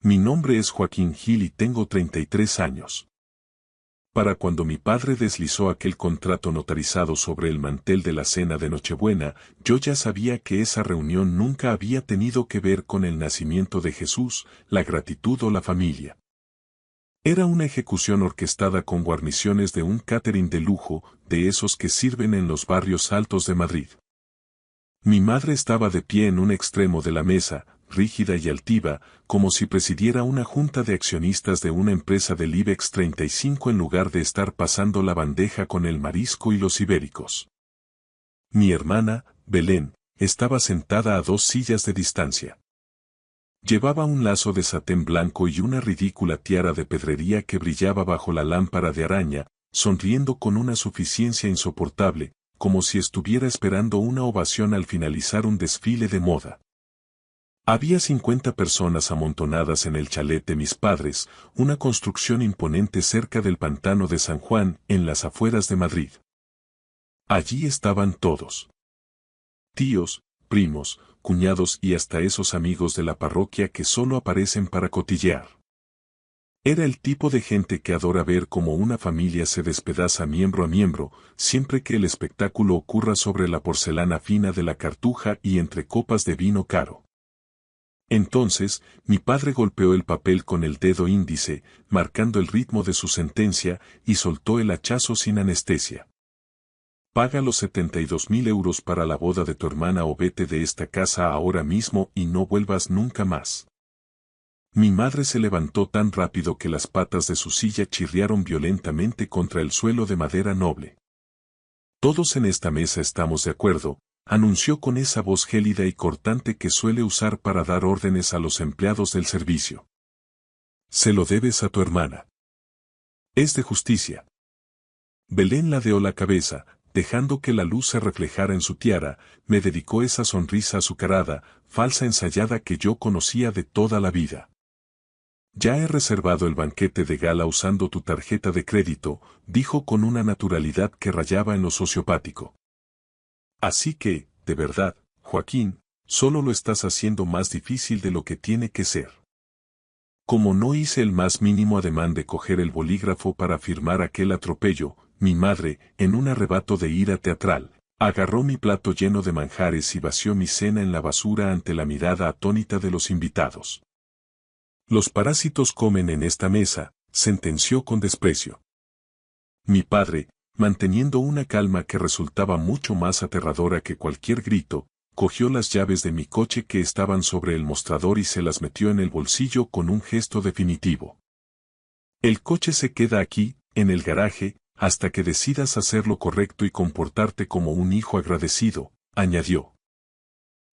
Mi nombre es Joaquín Gil y tengo 33 años. Para cuando mi padre deslizó aquel contrato notarizado sobre el mantel de la cena de Nochebuena, yo ya sabía que esa reunión nunca había tenido que ver con el nacimiento de Jesús, la gratitud o la familia. Era una ejecución orquestada con guarniciones de un catering de lujo, de esos que sirven en los barrios altos de Madrid. Mi madre estaba de pie en un extremo de la mesa, rígida y altiva, como si presidiera una junta de accionistas de una empresa del IBEX 35 en lugar de estar pasando la bandeja con el marisco y los ibéricos. Mi hermana, Belén, estaba sentada a 2 sillas de distancia. Llevaba un lazo de satén blanco y una ridícula tiara de pedrería que brillaba bajo la lámpara de araña, sonriendo con una suficiencia insoportable, como si estuviera esperando una ovación al finalizar un desfile de moda. Había 50 personas amontonadas en el chalet de mis padres, una construcción imponente cerca del pantano de San Juan, en las afueras de Madrid. Allí estaban todos. Tíos, primos, cuñados y hasta esos amigos de la parroquia que solo aparecen para cotillear. Era el tipo de gente que adora ver cómo una familia se despedaza miembro a miembro, siempre que el espectáculo ocurra sobre la porcelana fina de la Cartuja y entre copas de vino caro. Entonces, mi padre golpeó el papel con el dedo índice, marcando el ritmo de su sentencia, y soltó el hachazo sin anestesia. Paga los 72.000 euros para la boda de tu hermana o vete de esta casa ahora mismo y no vuelvas nunca más. Mi madre se levantó tan rápido que las patas de su silla chirriaron violentamente contra el suelo de madera noble. Todos en esta mesa estamos de acuerdo, anunció con esa voz gélida y cortante que suele usar para dar órdenes a los empleados del servicio. Se lo debes a tu hermana. Es de justicia. Belén ladeó la cabeza, dejando que la luz se reflejara en su tiara, me dedicó esa sonrisa azucarada, falsa ensayada que yo conocía de toda la vida. Ya he reservado el banquete de gala usando tu tarjeta de crédito, dijo con una naturalidad que rayaba en lo sociopático. Así que, de verdad, Joaquín, solo lo estás haciendo más difícil de lo que tiene que ser. Como no hice el más mínimo ademán de coger el bolígrafo para firmar aquel atropello, mi madre, en un arrebato de ira teatral, agarró mi plato lleno de manjares y vació mi cena en la basura ante la mirada atónita de los invitados. Los parásitos comen en esta mesa, sentenció con desprecio. Mi padre, manteniendo una calma que resultaba mucho más aterradora que cualquier grito, cogió las llaves de mi coche que estaban sobre el mostrador y se las metió en el bolsillo con un gesto definitivo. El coche se queda aquí, en el garaje, hasta que decidas hacer lo correcto y comportarte como un hijo agradecido, añadió.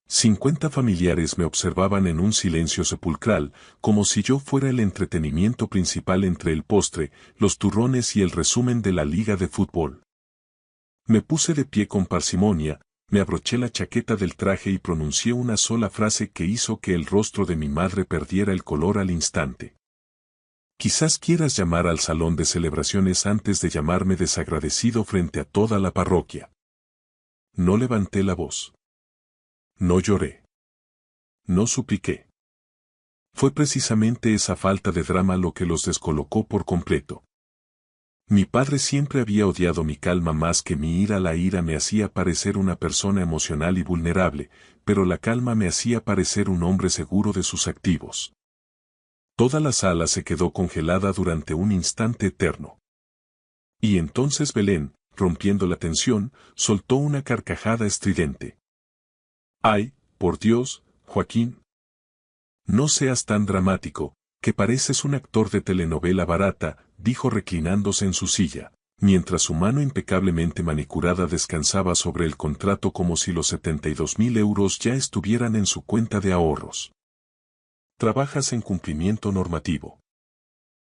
50 familiares me observaban en un silencio sepulcral, como si yo fuera el entretenimiento principal entre el postre, los turrones y el resumen de la liga de fútbol. Me puse de pie con parsimonia, me abroché la chaqueta del traje y pronuncié una sola frase que hizo que el rostro de mi madre perdiera el color al instante. Quizás quieras llamar al salón de celebraciones antes de llamarme desagradecido frente a toda la parroquia. No levanté la voz. No lloré. No supliqué. Fue precisamente esa falta de drama lo que los descolocó por completo. Mi padre siempre había odiado mi calma más que mi ira. La ira me hacía parecer una persona emocional y vulnerable, pero la calma me hacía parecer un hombre seguro de sus activos. Toda la sala se quedó congelada durante un instante eterno. Y entonces Belén, rompiendo la tensión, soltó una carcajada estridente. ¡Ay, por Dios, Joaquín! No seas tan dramático, que pareces un actor de telenovela barata, dijo reclinándose en su silla, mientras su mano impecablemente manicurada descansaba sobre el contrato como si los 72.000 euros ya estuvieran en su cuenta de ahorros. Trabajas en cumplimiento normativo.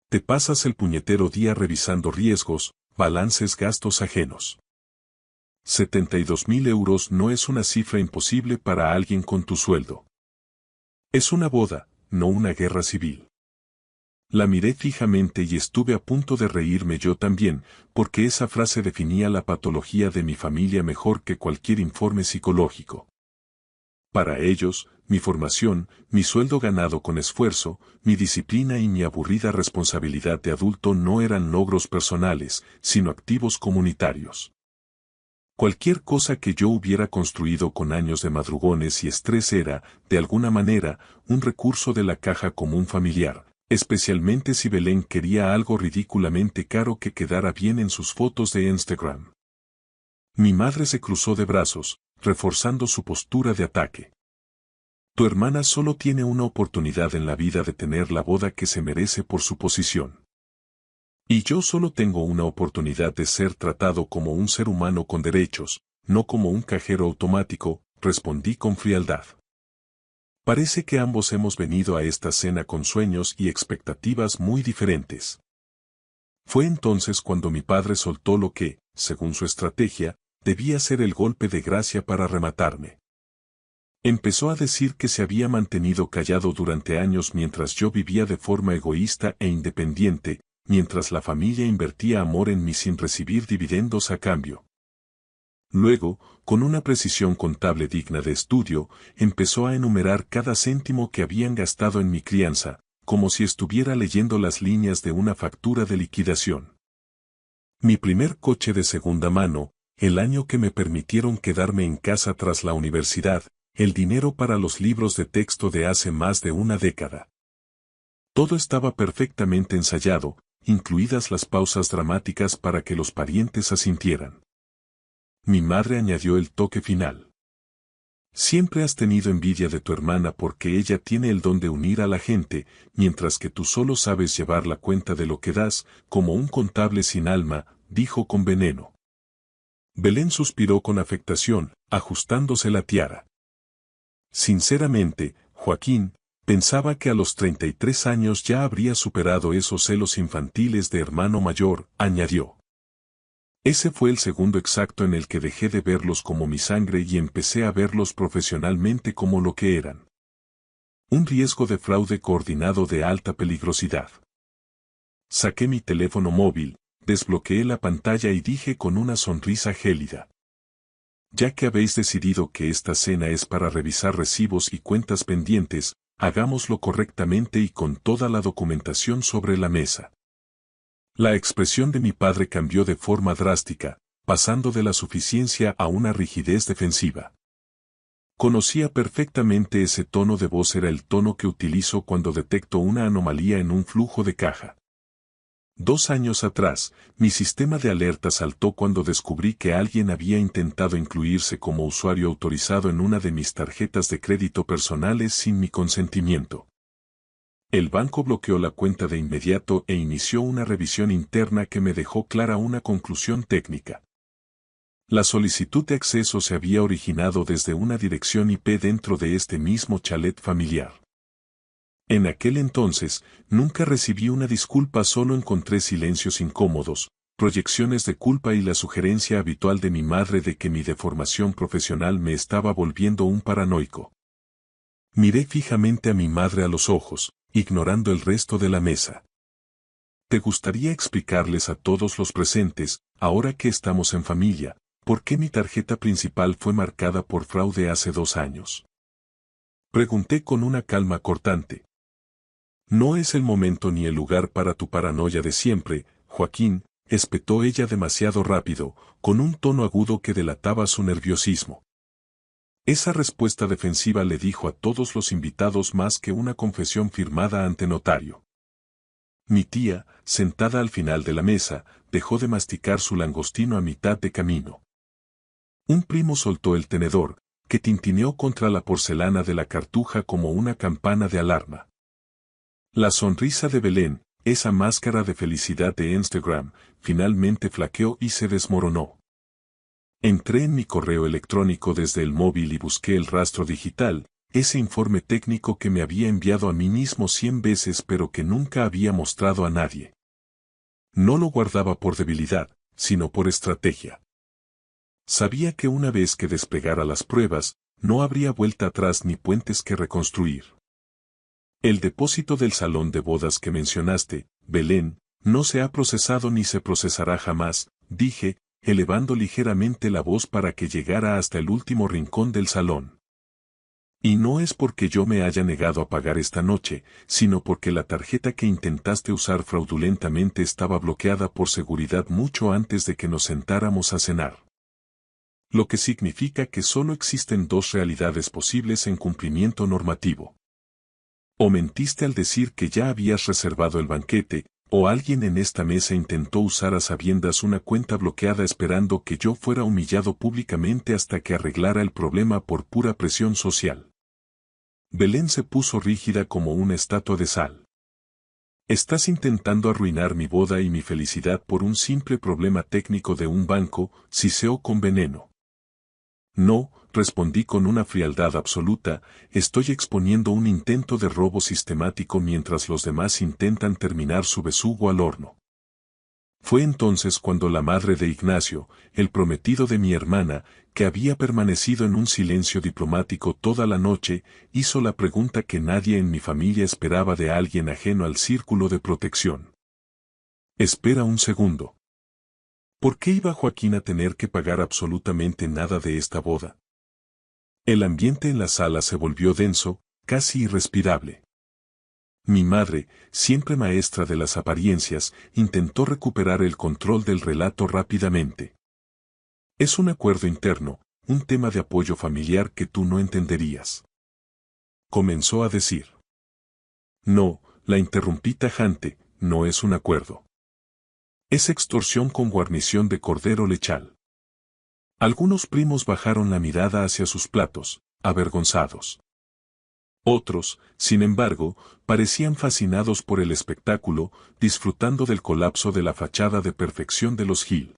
Te pasas el puñetero día revisando riesgos, balances, gastos ajenos. 72.000 euros no es una cifra imposible para alguien con tu sueldo. Es una boda, no una guerra civil. La miré fijamente y estuve a punto de reírme yo también, porque esa frase definía la patología de mi familia mejor que cualquier informe psicológico. Para ellos, mi formación, mi sueldo ganado con esfuerzo, mi disciplina y mi aburrida responsabilidad de adulto no eran logros personales, sino activos comunitarios. Cualquier cosa que yo hubiera construido con años de madrugones y estrés era, de alguna manera, un recurso de la caja común familiar, especialmente si Belén quería algo ridículamente caro que quedara bien en sus fotos de Instagram. Mi madre se cruzó de brazos, reforzando su postura de ataque. Tu hermana solo tiene una oportunidad en la vida de tener la boda que se merece por su posición. Y yo solo tengo una oportunidad de ser tratado como un ser humano con derechos, no como un cajero automático, respondí con frialdad. Parece que ambos hemos venido a esta cena con sueños y expectativas muy diferentes. Fue entonces cuando mi padre soltó lo que, según su estrategia, debía ser el golpe de gracia para rematarme. Empezó a decir que se había mantenido callado durante años mientras yo vivía de forma egoísta e independiente, mientras la familia invertía amor en mí sin recibir dividendos a cambio. Luego, con una precisión contable digna de estudio, empezó a enumerar cada céntimo que habían gastado en mi crianza, como si estuviera leyendo las líneas de una factura de liquidación. Mi primer coche de segunda mano, el año que me permitieron quedarme en casa tras la universidad, el dinero para los libros de texto de hace más de una década. Todo estaba perfectamente ensayado, incluidas las pausas dramáticas para que los parientes asintieran. Mi madre añadió el toque final. Siempre has tenido envidia de tu hermana porque ella tiene el don de unir a la gente, mientras que tú solo sabes llevar la cuenta de lo que das, como un contable sin alma, dijo con veneno. Belén suspiró con afectación, ajustándose la tiara. Sinceramente, Joaquín, pensaba que a los 33 años ya habría superado esos celos infantiles de hermano mayor, añadió. Ese fue el segundo exacto en el que dejé de verlos como mi sangre y empecé a verlos profesionalmente como lo que eran. Un riesgo de fraude coordinado de alta peligrosidad. Saqué mi teléfono móvil, desbloqueé la pantalla y dije con una sonrisa gélida. Ya que habéis decidido que esta cena es para revisar recibos y cuentas pendientes, hagámoslo correctamente y con toda la documentación sobre la mesa. La expresión de mi padre cambió de forma drástica, pasando de la suficiencia a una rigidez defensiva. Conocía perfectamente ese tono de voz, era el tono que utilizo cuando detecto una anomalía en un flujo de caja. 2 años atrás, mi sistema de alerta saltó cuando descubrí que alguien había intentado incluirse como usuario autorizado en una de mis tarjetas de crédito personales sin mi consentimiento. El banco bloqueó la cuenta de inmediato e inició una revisión interna que me dejó clara una conclusión técnica. La solicitud de acceso se había originado desde una dirección IP dentro de este mismo chalet familiar. En aquel entonces, nunca recibí una disculpa, solo encontré silencios incómodos, proyecciones de culpa y la sugerencia habitual de mi madre de que mi deformación profesional me estaba volviendo un paranoico. Miré fijamente a mi madre a los ojos, ignorando el resto de la mesa. ¿Te gustaría explicarles a todos los presentes, ahora que estamos en familia, por qué mi tarjeta principal fue marcada por fraude hace 2 años? Pregunté con una calma cortante. No es el momento ni el lugar para tu paranoia de siempre, Joaquín, espetó ella demasiado rápido, con un tono agudo que delataba su nerviosismo. Esa respuesta defensiva le dijo a todos los invitados más que una confesión firmada ante notario. Mi tía, sentada al final de la mesa, dejó de masticar su langostino a mitad de camino. Un primo soltó el tenedor, que tintineó contra la porcelana de la cartuja como una campana de alarma. La sonrisa de Belén, esa máscara de felicidad de Instagram, finalmente flaqueó y se desmoronó. Entré en mi correo electrónico desde el móvil y busqué el rastro digital, ese informe técnico que me había enviado a mí mismo 100 veces pero que nunca había mostrado a nadie. No lo guardaba por debilidad, sino por estrategia. Sabía que una vez que desplegara las pruebas, no habría vuelta atrás ni puentes que reconstruir. El depósito del salón de bodas que mencionaste, Belén, no se ha procesado ni se procesará jamás, dije, elevando ligeramente la voz para que llegara hasta el último rincón del salón. Y no es porque yo me haya negado a pagar esta noche, sino porque la tarjeta que intentaste usar fraudulentamente estaba bloqueada por seguridad mucho antes de que nos sentáramos a cenar. Lo que significa que solo existen dos realidades posibles en cumplimiento normativo. O mentiste al decir que ya habías reservado el banquete, o alguien en esta mesa intentó usar a sabiendas una cuenta bloqueada esperando que yo fuera humillado públicamente hasta que arreglara el problema por pura presión social. Belén se puso rígida como una estatua de sal. Estás intentando arruinar mi boda y mi felicidad por un simple problema técnico de un banco, siseó con veneno. No, respondí con una frialdad absoluta, estoy exponiendo un intento de robo sistemático mientras los demás intentan terminar su besugo al horno. Fue entonces cuando la madre de Ignacio, el prometido de mi hermana, que había permanecido en un silencio diplomático toda la noche, hizo la pregunta que nadie en mi familia esperaba de alguien ajeno al círculo de protección. Espera un segundo. ¿Por qué iba Joaquín a tener que pagar absolutamente nada de esta boda? El ambiente en la sala se volvió denso, casi irrespirable. Mi madre, siempre maestra de las apariencias, intentó recuperar el control del relato rápidamente. Es un acuerdo interno, un tema de apoyo familiar que tú no entenderías. Comenzó a decir. No, la interrumpí tajante, no es un acuerdo. Es extorsión con guarnición de cordero lechal. Algunos primos bajaron la mirada hacia sus platos, avergonzados. Otros, sin embargo, parecían fascinados por el espectáculo, disfrutando del colapso de la fachada de perfección de los Gil.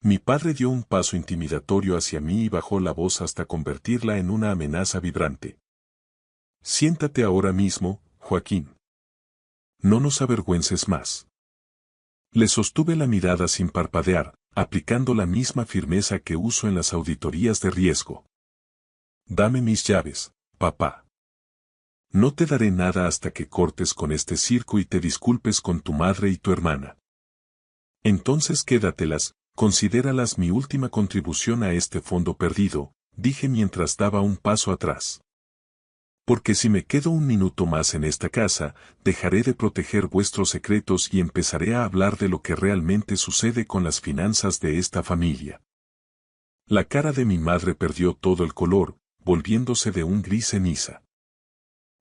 Mi padre dio un paso intimidatorio hacia mí y bajó la voz hasta convertirla en una amenaza vibrante. Siéntate ahora mismo, Joaquín. No nos avergüences más. Le sostuve la mirada sin parpadear, aplicando la misma firmeza que uso en las auditorías de riesgo. Dame mis llaves, papá. No te daré nada hasta que cortes con este circo y te disculpes con tu madre y tu hermana. Entonces quédatelas, considéralas mi última contribución a este fondo perdido, dije mientras daba un paso atrás. Porque si me quedo un minuto más en esta casa, dejaré de proteger vuestros secretos y empezaré a hablar de lo que realmente sucede con las finanzas de esta familia. La cara de mi madre perdió todo el color, volviéndose de un gris ceniza.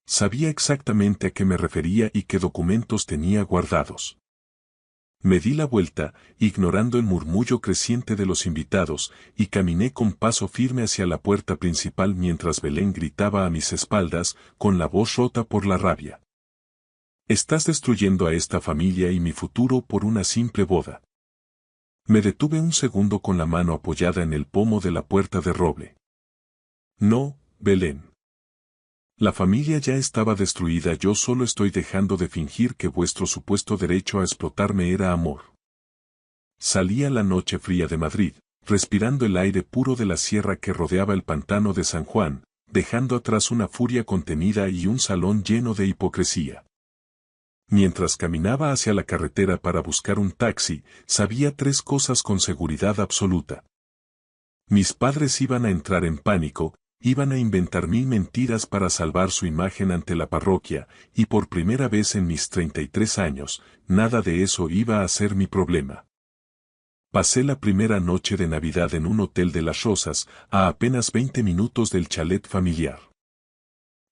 Sabía exactamente a qué me refería y qué documentos tenía guardados. Me di la vuelta, ignorando el murmullo creciente de los invitados, y caminé con paso firme hacia la puerta principal mientras Belén gritaba a mis espaldas, con la voz rota por la rabia. Estás destruyendo a esta familia y mi futuro por una simple boda. Me detuve un segundo con la mano apoyada en el pomo de la puerta de roble. No, Belén. La familia ya estaba destruida, yo solo estoy dejando de fingir que vuestro supuesto derecho a explotarme era amor. Salía la noche fría de Madrid, respirando el aire puro de la sierra que rodeaba el pantano de San Juan, dejando atrás una furia contenida y un salón lleno de hipocresía. Mientras caminaba hacia la carretera para buscar un taxi, sabía tres cosas con seguridad absoluta. Mis padres iban a entrar en pánico, iban a inventar 1000 mentiras para salvar su imagen ante la parroquia, y por primera vez en mis 33 años, nada de eso iba a ser mi problema. Pasé la primera noche de Navidad en un hotel de Las Rosas, a apenas 20 minutos del chalet familiar.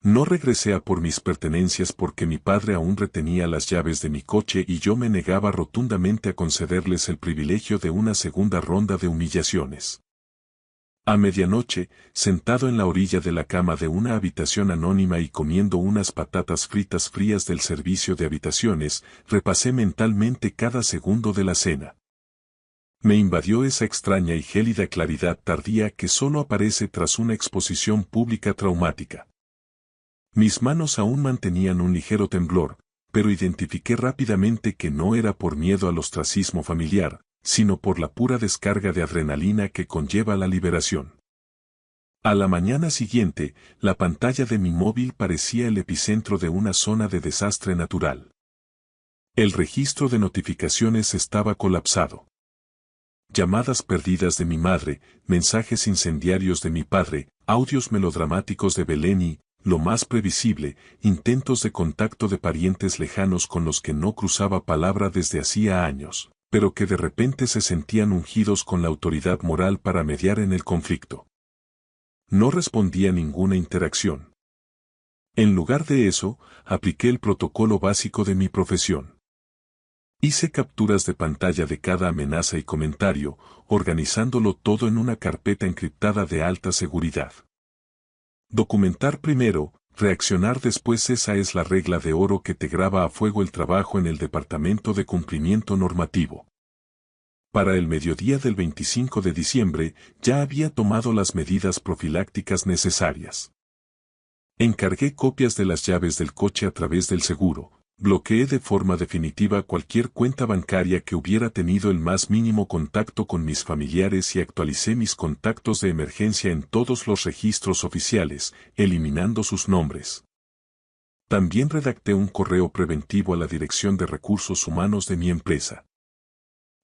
No regresé a por mis pertenencias porque mi padre aún retenía las llaves de mi coche y yo me negaba rotundamente a concederles el privilegio de una segunda ronda de humillaciones. A medianoche, sentado en la orilla de la cama de una habitación anónima y comiendo unas patatas fritas frías del servicio de habitaciones, repasé mentalmente cada segundo de la cena. Me invadió esa extraña y gélida claridad tardía que solo aparece tras una exposición pública traumática. Mis manos aún mantenían un ligero temblor, pero identifiqué rápidamente que no era por miedo al ostracismo familiar, sino por la pura descarga de adrenalina que conlleva la liberación. A la mañana siguiente, la pantalla de mi móvil parecía el epicentro de una zona de desastre natural. El registro de notificaciones estaba colapsado. llamadas perdidas de mi madre, mensajes incendiarios de mi padre, audios melodramáticos de Belén y, lo más previsible, intentos de contacto de parientes lejanos con los que no cruzaba palabra desde hacía años, pero que de repente se sentían ungidos con la autoridad moral para mediar en el conflicto. No respondí a ninguna interacción. En lugar de eso, apliqué el protocolo básico de mi profesión. Hice capturas de pantalla de cada amenaza y comentario, organizándolo todo en una carpeta encriptada de alta seguridad. Documentar primero, reaccionar después, esa es la regla de oro que te graba a fuego el trabajo en el Departamento de Cumplimiento Normativo. Para el mediodía del 25 de diciembre, ya había tomado las medidas profilácticas necesarias. Encargué copias de las llaves del coche a través del seguro, bloqueé de forma definitiva cualquier cuenta bancaria que hubiera tenido el más mínimo contacto con mis familiares y actualicé mis contactos de emergencia en todos los registros oficiales, eliminando sus nombres. También redacté un correo preventivo a la Dirección de Recursos Humanos de mi empresa.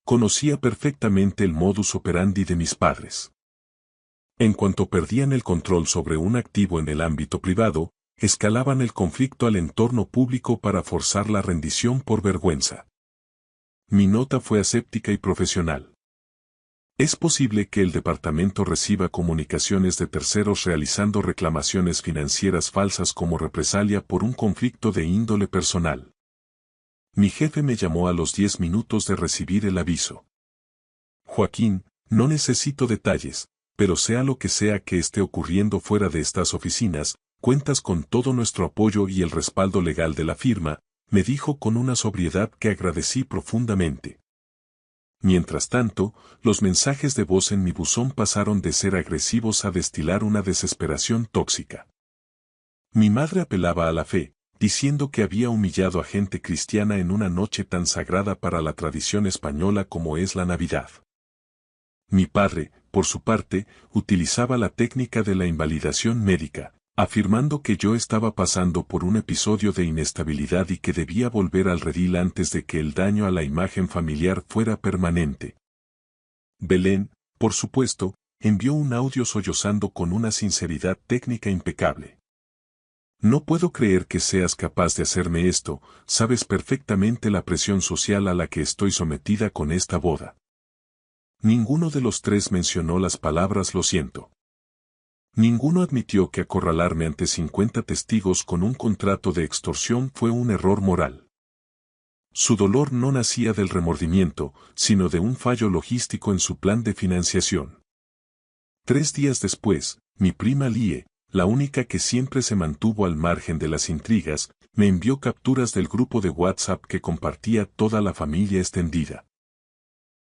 Conocía perfectamente el modus operandi de mis padres. En cuanto perdían el control sobre un activo en el ámbito privado, escalaban el conflicto al entorno público para forzar la rendición por vergüenza. Mi nota fue aséptica y profesional. Es posible que el departamento reciba comunicaciones de terceros realizando reclamaciones financieras falsas como represalia por un conflicto de índole personal. Mi jefe me llamó a los 10 minutos de recibir el aviso. Joaquín, no necesito detalles, pero sea lo que sea que esté ocurriendo fuera de estas oficinas, cuentas con todo nuestro apoyo y el respaldo legal de la firma, me dijo con una sobriedad que agradecí profundamente. Mientras tanto, los mensajes de voz en mi buzón pasaron de ser agresivos a destilar una desesperación tóxica. Mi madre apelaba a la fe, diciendo que había humillado a gente cristiana en una noche tan sagrada para la tradición española como es la Navidad. Mi padre, por su parte, utilizaba la técnica de la invalidación médica, afirmando que yo estaba pasando por un episodio de inestabilidad y que debía volver al redil antes de que el daño a la imagen familiar fuera permanente. Belén, por supuesto, envió un audio sollozando con una sinceridad técnica impecable. No puedo creer que seas capaz de hacerme esto, sabes perfectamente la presión social a la que estoy sometida con esta boda. Ninguno de los tres mencionó las palabras lo siento. Ninguno admitió que acorralarme ante 50 testigos con un contrato de extorsión fue un error moral. Su dolor no nacía del remordimiento, sino de un fallo logístico en su plan de financiación. 3 días después, mi prima Lie, la única que siempre se mantuvo al margen de las intrigas, me envió capturas del grupo de WhatsApp que compartía toda la familia extendida.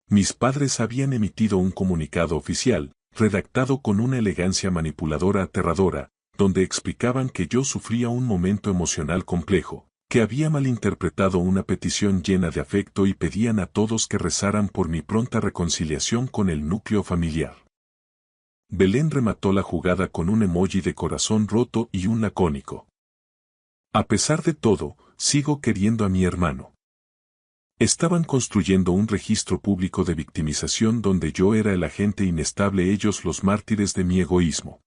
Mis padres habían emitido un comunicado oficial, redactado con una elegancia manipuladora aterradora, donde explicaban que yo sufría un momento emocional complejo, que había malinterpretado una petición llena de afecto y pedían a todos que rezaran por mi pronta reconciliación con el núcleo familiar. Belén remató la jugada con un emoji de corazón roto y un lacónico. A pesar de todo, sigo queriendo a mi hermano. Estaban construyendo un registro público de victimización donde yo era el agente inestable, ellos los mártires de mi egoísmo.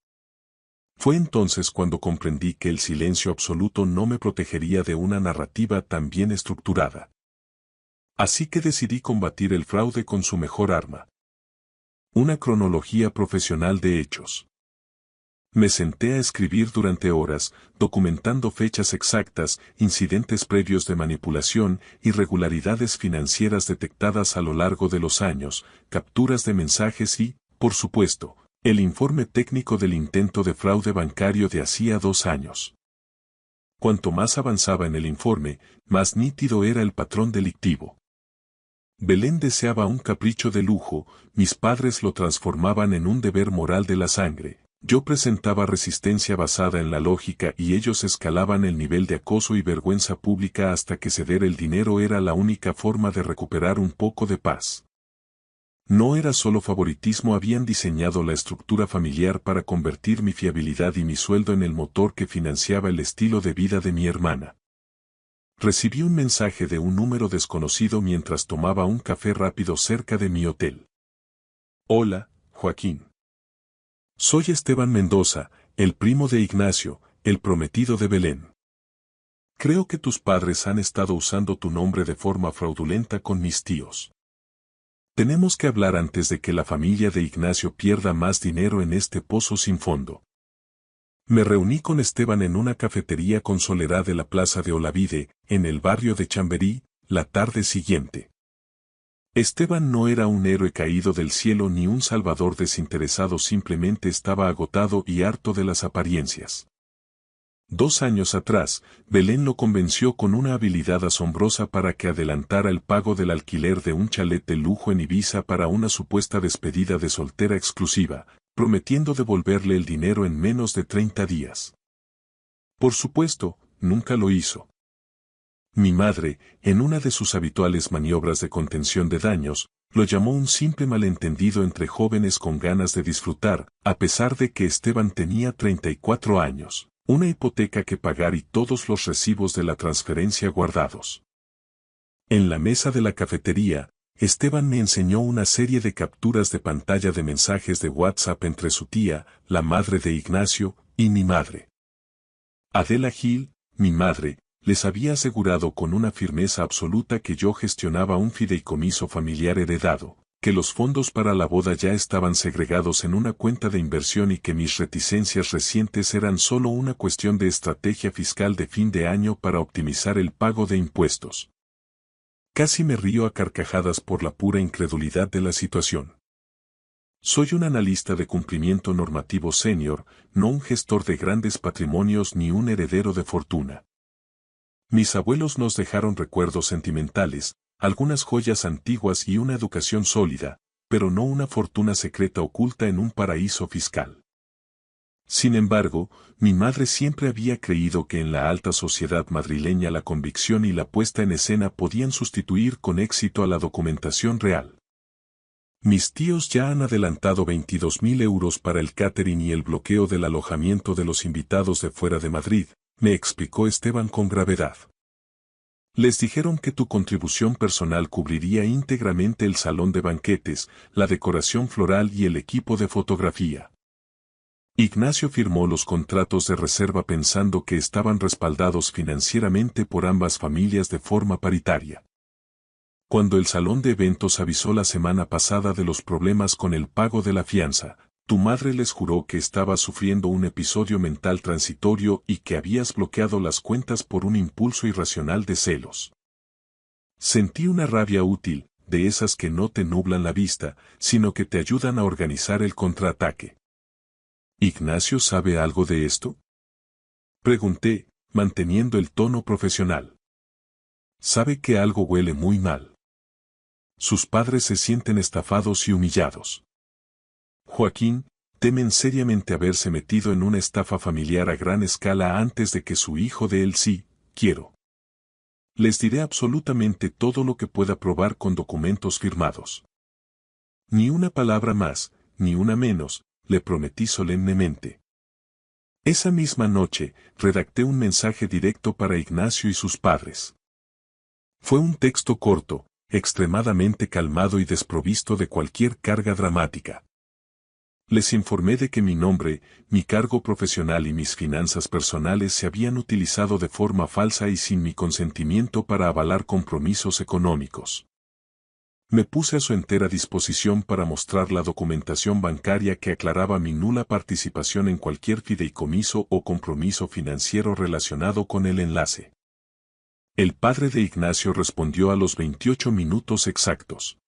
Fue entonces cuando comprendí que el silencio absoluto no me protegería de una narrativa tan bien estructurada. Así que decidí combatir el fraude con su mejor arma. Una cronología profesional de hechos. Me senté a escribir durante horas, documentando fechas exactas, incidentes previos de manipulación, irregularidades financieras detectadas a lo largo de los años, capturas de mensajes y, por supuesto, el informe técnico del intento de fraude bancario de hacía 2 años. Cuanto más avanzaba en el informe, más nítido era el patrón delictivo. Belén deseaba un capricho de lujo, mis padres lo transformaban en un deber moral de la sangre. Yo presentaba resistencia basada en la lógica y ellos escalaban el nivel de acoso y vergüenza pública hasta que ceder el dinero era la única forma de recuperar un poco de paz. No era solo favoritismo, habían diseñado la estructura familiar para convertir mi fiabilidad y mi sueldo en el motor que financiaba el estilo de vida de mi hermana. Recibí un mensaje de un número desconocido mientras tomaba un café rápido cerca de mi hotel. Hola, Joaquín. Soy Esteban Mendoza, el primo de Ignacio, el prometido de Belén. Creo que tus padres han estado usando tu nombre de forma fraudulenta con mis tíos. Tenemos que hablar antes de que la familia de Ignacio pierda más dinero en este pozo sin fondo. Me reuní con Esteban en una cafetería con Soledad de la Plaza de Olavide, en el barrio de Chamberí, la tarde siguiente. Esteban no era un héroe caído del cielo ni un salvador desinteresado, simplemente estaba agotado y harto de las apariencias. 2 años atrás, Belén lo convenció con una habilidad asombrosa para que adelantara el pago del alquiler de un chalet de lujo en Ibiza para una supuesta despedida de soltera exclusiva, prometiendo devolverle el dinero en menos de 30 días. Por supuesto, nunca lo hizo. Mi madre, en una de sus habituales maniobras de contención de daños, lo llamó un simple malentendido entre jóvenes con ganas de disfrutar, a pesar de que Esteban tenía 34 años, una hipoteca que pagar y todos los recibos de la transferencia guardados. En la mesa de la cafetería, Esteban me enseñó una serie de capturas de pantalla de mensajes de WhatsApp entre su tía, la madre de Ignacio, y mi madre. Adela Gil, mi madre, les había asegurado con una firmeza absoluta que yo gestionaba un fideicomiso familiar heredado, que los fondos para la boda ya estaban segregados en una cuenta de inversión y que mis reticencias recientes eran solo una cuestión de estrategia fiscal de fin de año para optimizar el pago de impuestos. Casi me río a carcajadas por la pura incredulidad de la situación. Soy un analista de cumplimiento normativo senior, no un gestor de grandes patrimonios ni un heredero de fortuna. Mis abuelos nos dejaron recuerdos sentimentales, algunas joyas antiguas y una educación sólida, pero no una fortuna secreta oculta en un paraíso fiscal. Sin embargo, mi madre siempre había creído que en la alta sociedad madrileña la convicción y la puesta en escena podían sustituir con éxito a la documentación real. Mis tíos ya han adelantado 22.000 euros para el catering y el bloqueo del alojamiento de los invitados de fuera de Madrid, me explicó Esteban con gravedad. Les dijeron que tu contribución personal cubriría íntegramente el salón de banquetes, la decoración floral y el equipo de fotografía. Ignacio firmó los contratos de reserva pensando que estaban respaldados financieramente por ambas familias de forma paritaria. Cuando el salón de eventos avisó la semana pasada de los problemas con el pago de la fianza, tu madre les juró que estabas sufriendo un episodio mental transitorio y que habías bloqueado las cuentas por un impulso irracional de celos. Sentí una rabia útil, de esas que no te nublan la vista, sino que te ayudan a organizar el contraataque. ¿Ignacio sabe algo de esto? Pregunté, manteniendo el tono profesional. Sabe que algo huele muy mal. Sus padres se sienten estafados y humillados. Joaquín, temen seriamente haberse metido en una estafa familiar a gran escala antes de que su hijo dé el sí, quiero. Les diré absolutamente todo lo que pueda probar con documentos firmados. Ni una palabra más, ni una menos, le prometí solemnemente. Esa misma noche, redacté un mensaje directo para Ignacio y sus padres. Fue un texto corto, extremadamente calmado y desprovisto de cualquier carga dramática. Les informé de que mi nombre, mi cargo profesional y mis finanzas personales se habían utilizado de forma falsa y sin mi consentimiento para avalar compromisos económicos. Me puse a su entera disposición para mostrar la documentación bancaria que aclaraba mi nula participación en cualquier fideicomiso o compromiso financiero relacionado con el enlace. El padre de Ignacio respondió a los 28 minutos exactos.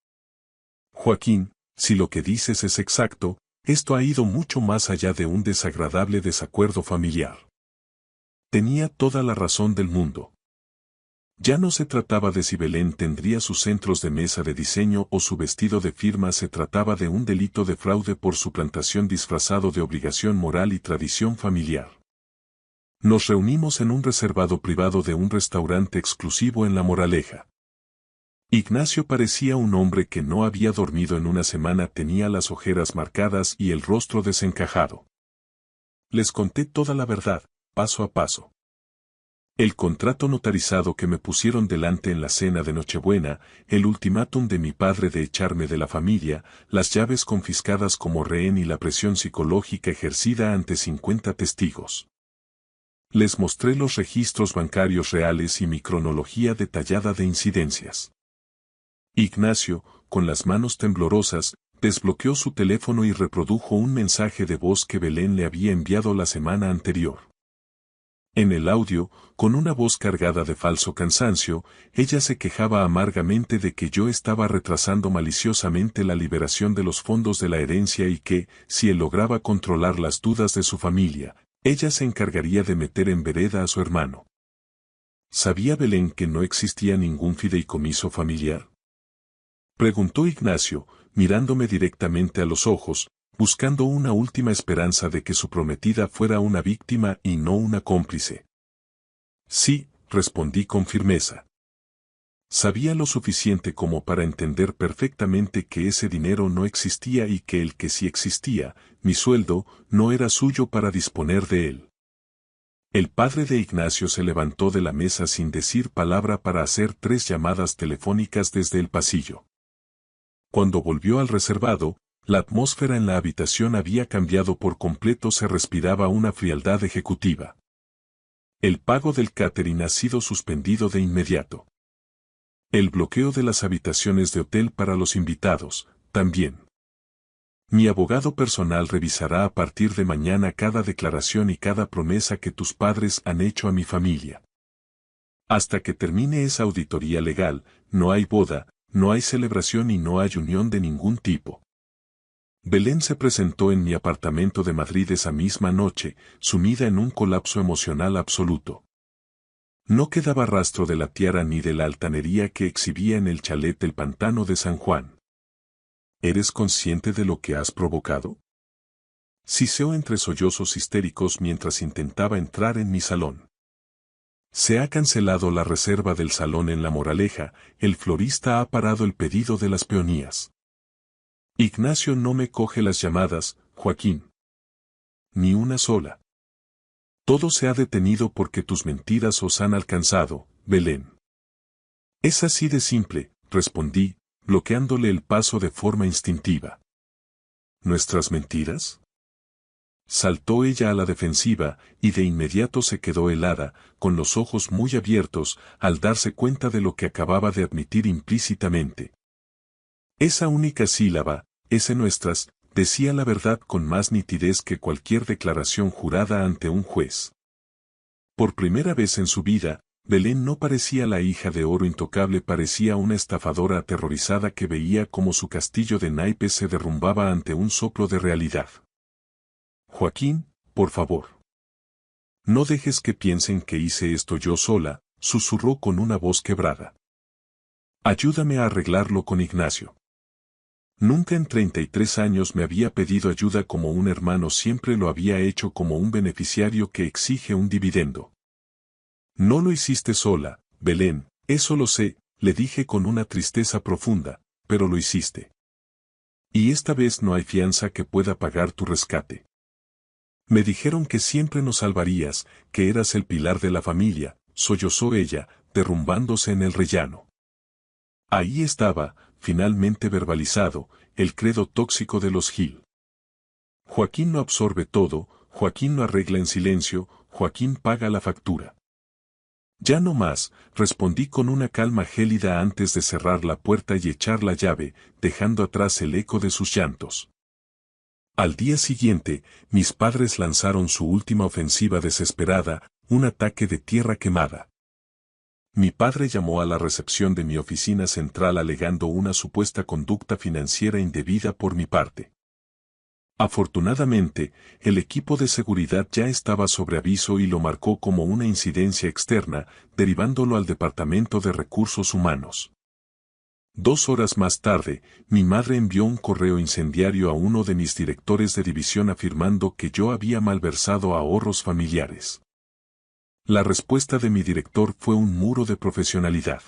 Joaquín, si lo que dices es exacto, esto ha ido mucho más allá de un desagradable desacuerdo familiar. Tenía toda la razón del mundo. Ya no se trataba de si Belén tendría sus centros de mesa de diseño o su vestido de firma, se trataba de un delito de fraude por suplantación disfrazado de obligación moral y tradición familiar. Nos reunimos en un reservado privado de un restaurante exclusivo en La Moraleja. Ignacio parecía un hombre que no había dormido en una semana, tenía las ojeras marcadas y el rostro desencajado. Les conté toda la verdad, paso a paso. El contrato notarizado que me pusieron delante en la cena de Nochebuena, el ultimátum de mi padre de echarme de la familia, las llaves confiscadas como rehén y la presión psicológica ejercida ante 50 testigos. Les mostré los registros bancarios reales y mi cronología detallada de incidencias. Ignacio, con las manos temblorosas, desbloqueó su teléfono y reprodujo un mensaje de voz que Belén le había enviado la semana anterior. En el audio, con una voz cargada de falso cansancio, ella se quejaba amargamente de que yo estaba retrasando maliciosamente la liberación de los fondos de la herencia y que, si él lograba controlar las dudas de su familia, ella se encargaría de meter en vereda a su hermano. ¿Sabía Belén que no existía ningún fideicomiso familiar? Preguntó Ignacio, mirándome directamente a los ojos, buscando una última esperanza de que su prometida fuera una víctima y no una cómplice. Sí, respondí con firmeza. Sabía lo suficiente como para entender perfectamente que ese dinero no existía y que el que sí existía, mi sueldo, no era suyo para disponer de él. El padre de Ignacio se levantó de la mesa sin decir palabra para hacer 3 llamadas telefónicas desde el pasillo. Cuando volvió al reservado, la atmósfera en la habitación había cambiado por completo, se respiraba una frialdad ejecutiva. El pago del catering ha sido suspendido de inmediato. El bloqueo de las habitaciones de hotel para los invitados, también. Mi abogado personal revisará a partir de mañana cada declaración y cada promesa que tus padres han hecho a mi familia. Hasta que termine esa auditoría legal, no hay boda, no hay celebración y no hay unión de ningún tipo. Belén se presentó en mi apartamento de Madrid esa misma noche, sumida en un colapso emocional absoluto. No quedaba rastro de la tiara ni de la altanería que exhibía en el chalet del pantano de San Juan. ¿Eres consciente de lo que has provocado? Siseó entre sollozos histéricos mientras intentaba entrar en mi salón. Se ha cancelado la reserva del salón en La Moraleja, el florista ha parado el pedido de las peonías. Ignacio no me coge las llamadas, Joaquín. Ni una sola. Todo se ha detenido porque tus mentiras os han alcanzado, Belén. Es así de simple, respondí, bloqueándole el paso de forma instintiva. ¿Nuestras mentiras? Saltó ella a la defensiva, y de inmediato se quedó helada, con los ojos muy abiertos, al darse cuenta de lo que acababa de admitir implícitamente. Esa única sílaba, ese nuestras, decía la verdad con más nitidez que cualquier declaración jurada ante un juez. Por primera vez en su vida, Belén no parecía la hija de oro intocable, parecía una estafadora aterrorizada que veía cómo su castillo de naipes se derrumbaba ante un soplo de realidad. Joaquín, por favor. No dejes que piensen que hice esto yo sola, susurró con una voz quebrada. Ayúdame a arreglarlo con Ignacio. Nunca en 33 años me había pedido ayuda como un hermano, siempre lo había hecho como un beneficiario que exige un dividendo. No lo hiciste sola, Belén, eso lo sé, le dije con una tristeza profunda, pero lo hiciste. Y esta vez no hay fianza que pueda pagar tu rescate. Me dijeron que siempre nos salvarías, que eras el pilar de la familia, sollozó ella, derrumbándose en el rellano. Ahí estaba, finalmente verbalizado, el credo tóxico de los Gil. Joaquín no absorbe todo, Joaquín no arregla en silencio, Joaquín paga la factura. Ya no más, respondí con una calma gélida antes de cerrar la puerta y echar la llave, dejando atrás el eco de sus llantos. Al día siguiente, mis padres lanzaron su última ofensiva desesperada, un ataque de tierra quemada. Mi padre llamó a la recepción de mi oficina central alegando una supuesta conducta financiera indebida por mi parte. Afortunadamente, el equipo de seguridad ya estaba sobre aviso y lo marcó como una incidencia externa, derivándolo al Departamento de Recursos Humanos. 2 horas más tarde, mi madre envió un correo incendiario a uno de mis directores de división afirmando que yo había malversado ahorros familiares. La respuesta de mi director fue un muro de profesionalidad.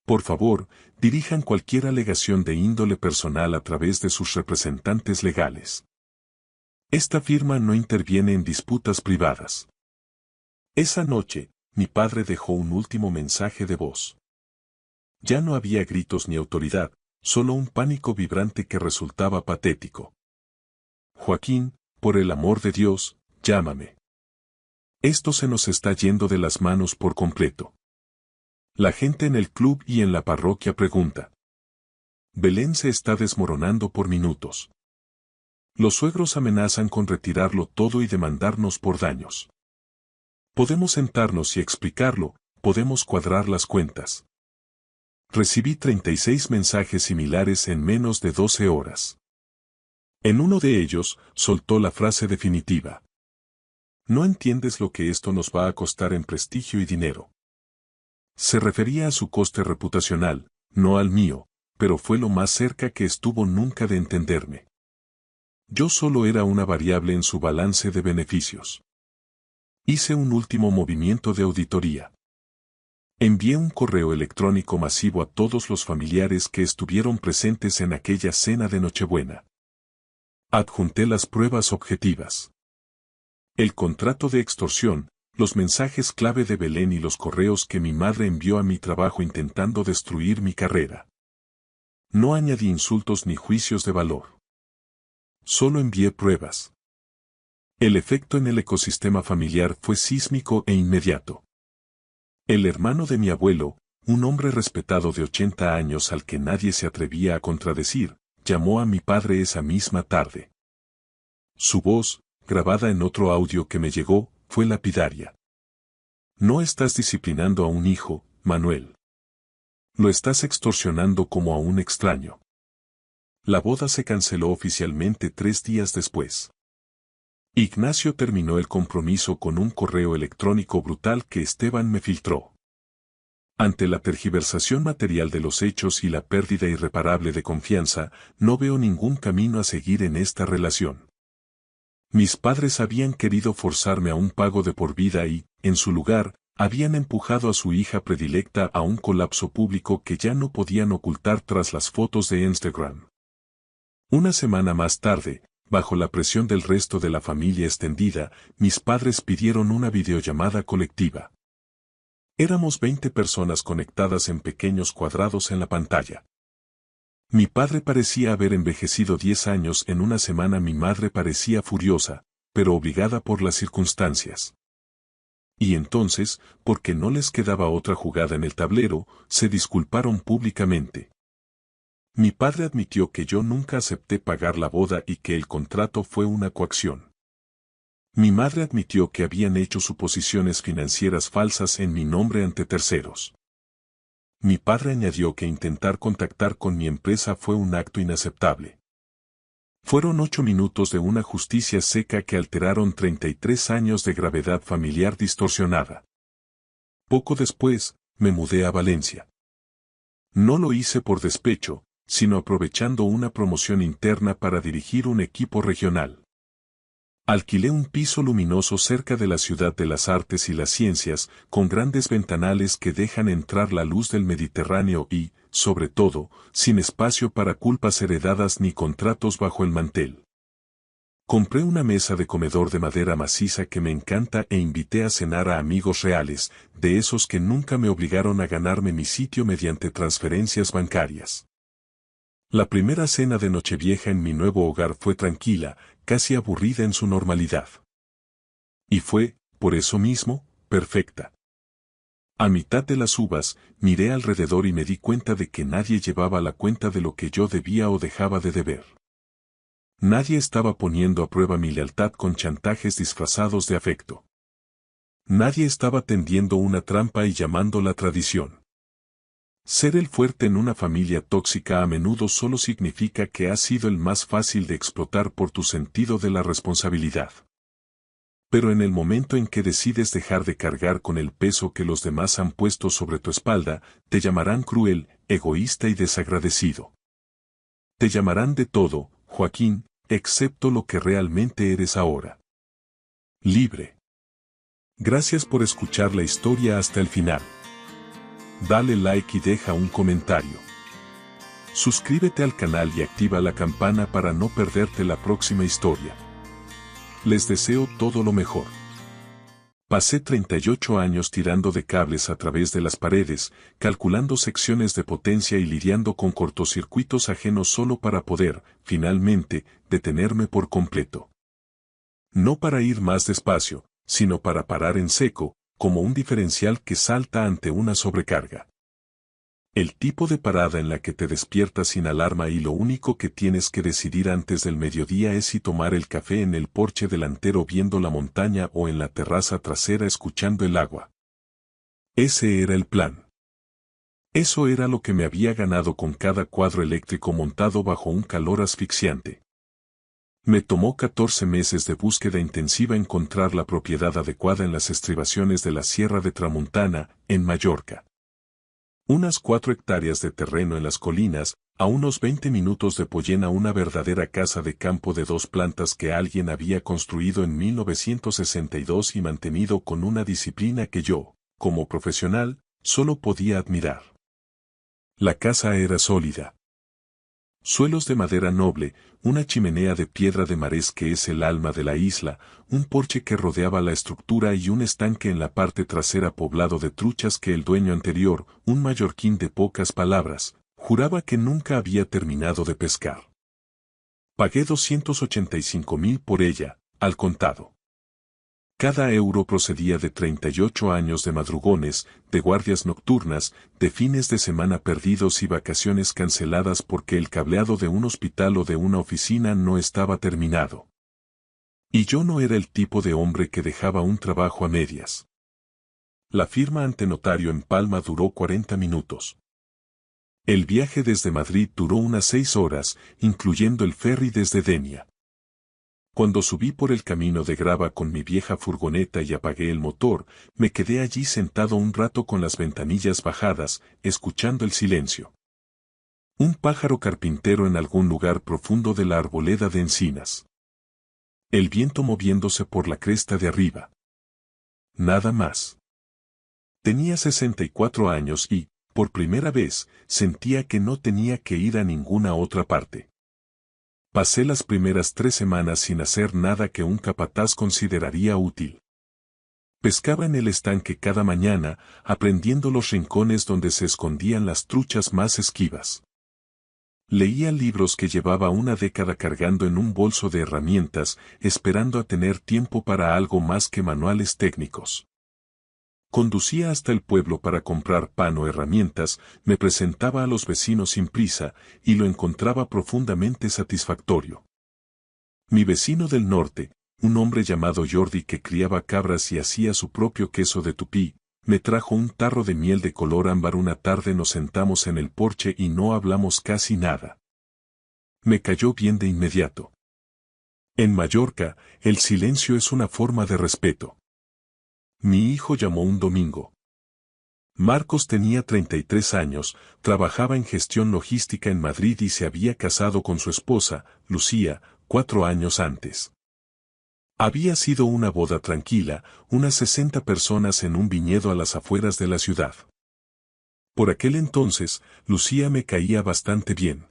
Por favor, dirijan cualquier alegación de índole personal a través de sus representantes legales. Esta firma no interviene en disputas privadas. Esa noche, mi padre dejó un último mensaje de voz. Ya no había gritos ni autoridad, solo un pánico vibrante que resultaba patético. Joaquín, por el amor de Dios, llámame. Esto se nos está yendo de las manos por completo. La gente en el club y en la parroquia pregunta. Belén se está desmoronando por minutos. Los suegros amenazan con retirarlo todo y demandarnos por daños. Podemos sentarnos y explicarlo, podemos cuadrar las cuentas. Recibí 36 mensajes similares en menos de 12 horas. En uno de ellos, soltó la frase definitiva. No entiendes lo que esto nos va a costar en prestigio y dinero. Se refería a su coste reputacional, no al mío, pero fue lo más cerca que estuvo nunca de entenderme. Yo solo era una variable en su balance de beneficios. Hice un último movimiento de auditoría. Envié un correo electrónico masivo a todos los familiares que estuvieron presentes en aquella cena de Nochebuena. Adjunté las pruebas objetivas. El contrato de extorsión, los mensajes clave de Belén y los correos que mi madre envió a mi trabajo intentando destruir mi carrera. No añadí insultos ni juicios de valor. Solo envié pruebas. El efecto en el ecosistema familiar fue sísmico e inmediato. El hermano de mi abuelo, un hombre respetado de 80 años al que nadie se atrevía a contradecir, llamó a mi padre esa misma tarde. Su voz, grabada en otro audio que me llegó, fue lapidaria. No estás disciplinando a un hijo, Manuel. Lo estás extorsionando como a un extraño. La boda se canceló oficialmente 3 días después. Ignacio terminó el compromiso con un correo electrónico brutal que Esteban me filtró. Ante la tergiversación material de los hechos y la pérdida irreparable de confianza, no veo ningún camino a seguir en esta relación. Mis padres habían querido forzarme a un pago de por vida y, en su lugar, habían empujado a su hija predilecta a un colapso público que ya no podían ocultar tras las fotos de Instagram. Una semana más tarde, bajo la presión del resto de la familia extendida, mis padres pidieron una videollamada colectiva. Éramos 20 personas conectadas en pequeños cuadrados en la pantalla. Mi padre parecía haber envejecido 10 años en una semana. Mi madre parecía furiosa, pero obligada por las circunstancias. Y entonces, porque no les quedaba otra jugada en el tablero, se disculparon públicamente. Mi padre admitió que yo nunca acepté pagar la boda y que el contrato fue una coacción. Mi madre admitió que habían hecho suposiciones financieras falsas en mi nombre ante terceros. Mi padre añadió que intentar contactar con mi empresa fue un acto inaceptable. Fueron 8 minutos de una justicia seca que alteraron 33 años de gravedad familiar distorsionada. Poco después, me mudé a Valencia. No lo hice por despecho, sino aprovechando una promoción interna para dirigir un equipo regional. Alquilé un piso luminoso cerca de la ciudad de las artes y las ciencias, con grandes ventanales que dejan entrar la luz del Mediterráneo y, sobre todo, sin espacio para culpas heredadas ni contratos bajo el mantel. Compré una mesa de comedor de madera maciza que me encanta e invité a cenar a amigos reales, de esos que nunca me obligaron a ganarme mi sitio mediante transferencias bancarias. La primera cena de Nochevieja en mi nuevo hogar fue tranquila, casi aburrida en su normalidad. Y fue, por eso mismo, perfecta. A mitad de las uvas, miré alrededor y me di cuenta de que nadie llevaba la cuenta de lo que yo debía o dejaba de deber. Nadie estaba poniendo a prueba mi lealtad con chantajes disfrazados de afecto. Nadie estaba tendiendo una trampa y llamando la tradición. Ser el fuerte en una familia tóxica a menudo solo significa que has sido el más fácil de explotar por tu sentido de la responsabilidad. Pero en el momento en que decides dejar de cargar con el peso que los demás han puesto sobre tu espalda, te llamarán cruel, egoísta y desagradecido. Te llamarán de todo, Joaquín, excepto lo que realmente eres ahora. Libre. Gracias por escuchar la historia hasta el final. Dale like y deja un comentario. Suscríbete al canal y activa la campana para no perderte la próxima historia. Les deseo todo lo mejor. Pasé 38 años tirando de cables a través de las paredes, calculando secciones de potencia y lidiando con cortocircuitos ajenos solo para poder, finalmente, detenerme por completo. No para ir más despacio, sino para parar en seco, como un diferencial que salta ante una sobrecarga. El tipo de parada en la que te despiertas sin alarma y lo único que tienes que decidir antes del mediodía es si tomar el café en el porche delantero viendo la montaña o en la terraza trasera escuchando el agua. Ese era el plan. Eso era lo que me había ganado con cada cuadro eléctrico montado bajo un calor asfixiante. Me tomó 14 meses de búsqueda intensiva encontrar la propiedad adecuada en las estribaciones de la Sierra de Tramuntana, en Mallorca. Unas 4 hectáreas de terreno en las colinas, a unos 20 minutos de Pollena, una verdadera casa de campo de 2 plantas que alguien había construido en 1962 y mantenido con una disciplina que yo, como profesional, solo podía admirar. La casa era sólida. Suelos de madera noble, una chimenea de piedra de marés que es el alma de la isla, un porche que rodeaba la estructura y un estanque en la parte trasera poblado de truchas que el dueño anterior, un mallorquín de pocas palabras, juraba que nunca había terminado de pescar. Pagué 285.000 por ella, al contado. Cada euro procedía de 38 años de madrugones, de guardias nocturnas, de fines de semana perdidos y vacaciones canceladas porque el cableado de un hospital o de una oficina no estaba terminado. Y yo no era el tipo de hombre que dejaba un trabajo a medias. La firma ante notario en Palma duró 40 minutos. El viaje desde Madrid duró unas 6 horas, incluyendo el ferry desde Denia. Cuando subí por el camino de grava con mi vieja furgoneta y apagué el motor, me quedé allí sentado un rato con las ventanillas bajadas, escuchando el silencio. Un pájaro carpintero en algún lugar profundo de la arboleda de encinas. El viento moviéndose por la cresta de arriba. Nada más. Tenía 64 años y, por primera vez, sentía que no tenía que ir a ninguna otra parte. Pasé las primeras 3 semanas sin hacer nada que un capataz consideraría útil. Pescaba en el estanque cada mañana, aprendiendo los rincones donde se escondían las truchas más esquivas. Leía libros que llevaba una década cargando en un bolso de herramientas, esperando a tener tiempo para algo más que manuales técnicos. Conducía hasta el pueblo para comprar pan o herramientas, me presentaba a los vecinos sin prisa, y lo encontraba profundamente satisfactorio. Mi vecino del norte, un hombre llamado Jordi que criaba cabras y hacía su propio queso de tupí, me trajo un tarro de miel de color ámbar. Una tarde nos sentamos en el porche y no hablamos casi nada. Me cayó bien de inmediato. En Mallorca, el silencio es una forma de respeto. Mi hijo llamó un domingo. Marcos tenía 33 años, trabajaba en gestión logística en Madrid y se había casado con su esposa, Lucía, 4 años antes. Había sido una boda tranquila, unas 60 personas en un viñedo a las afueras de la ciudad. Por aquel entonces, Lucía me caía bastante bien.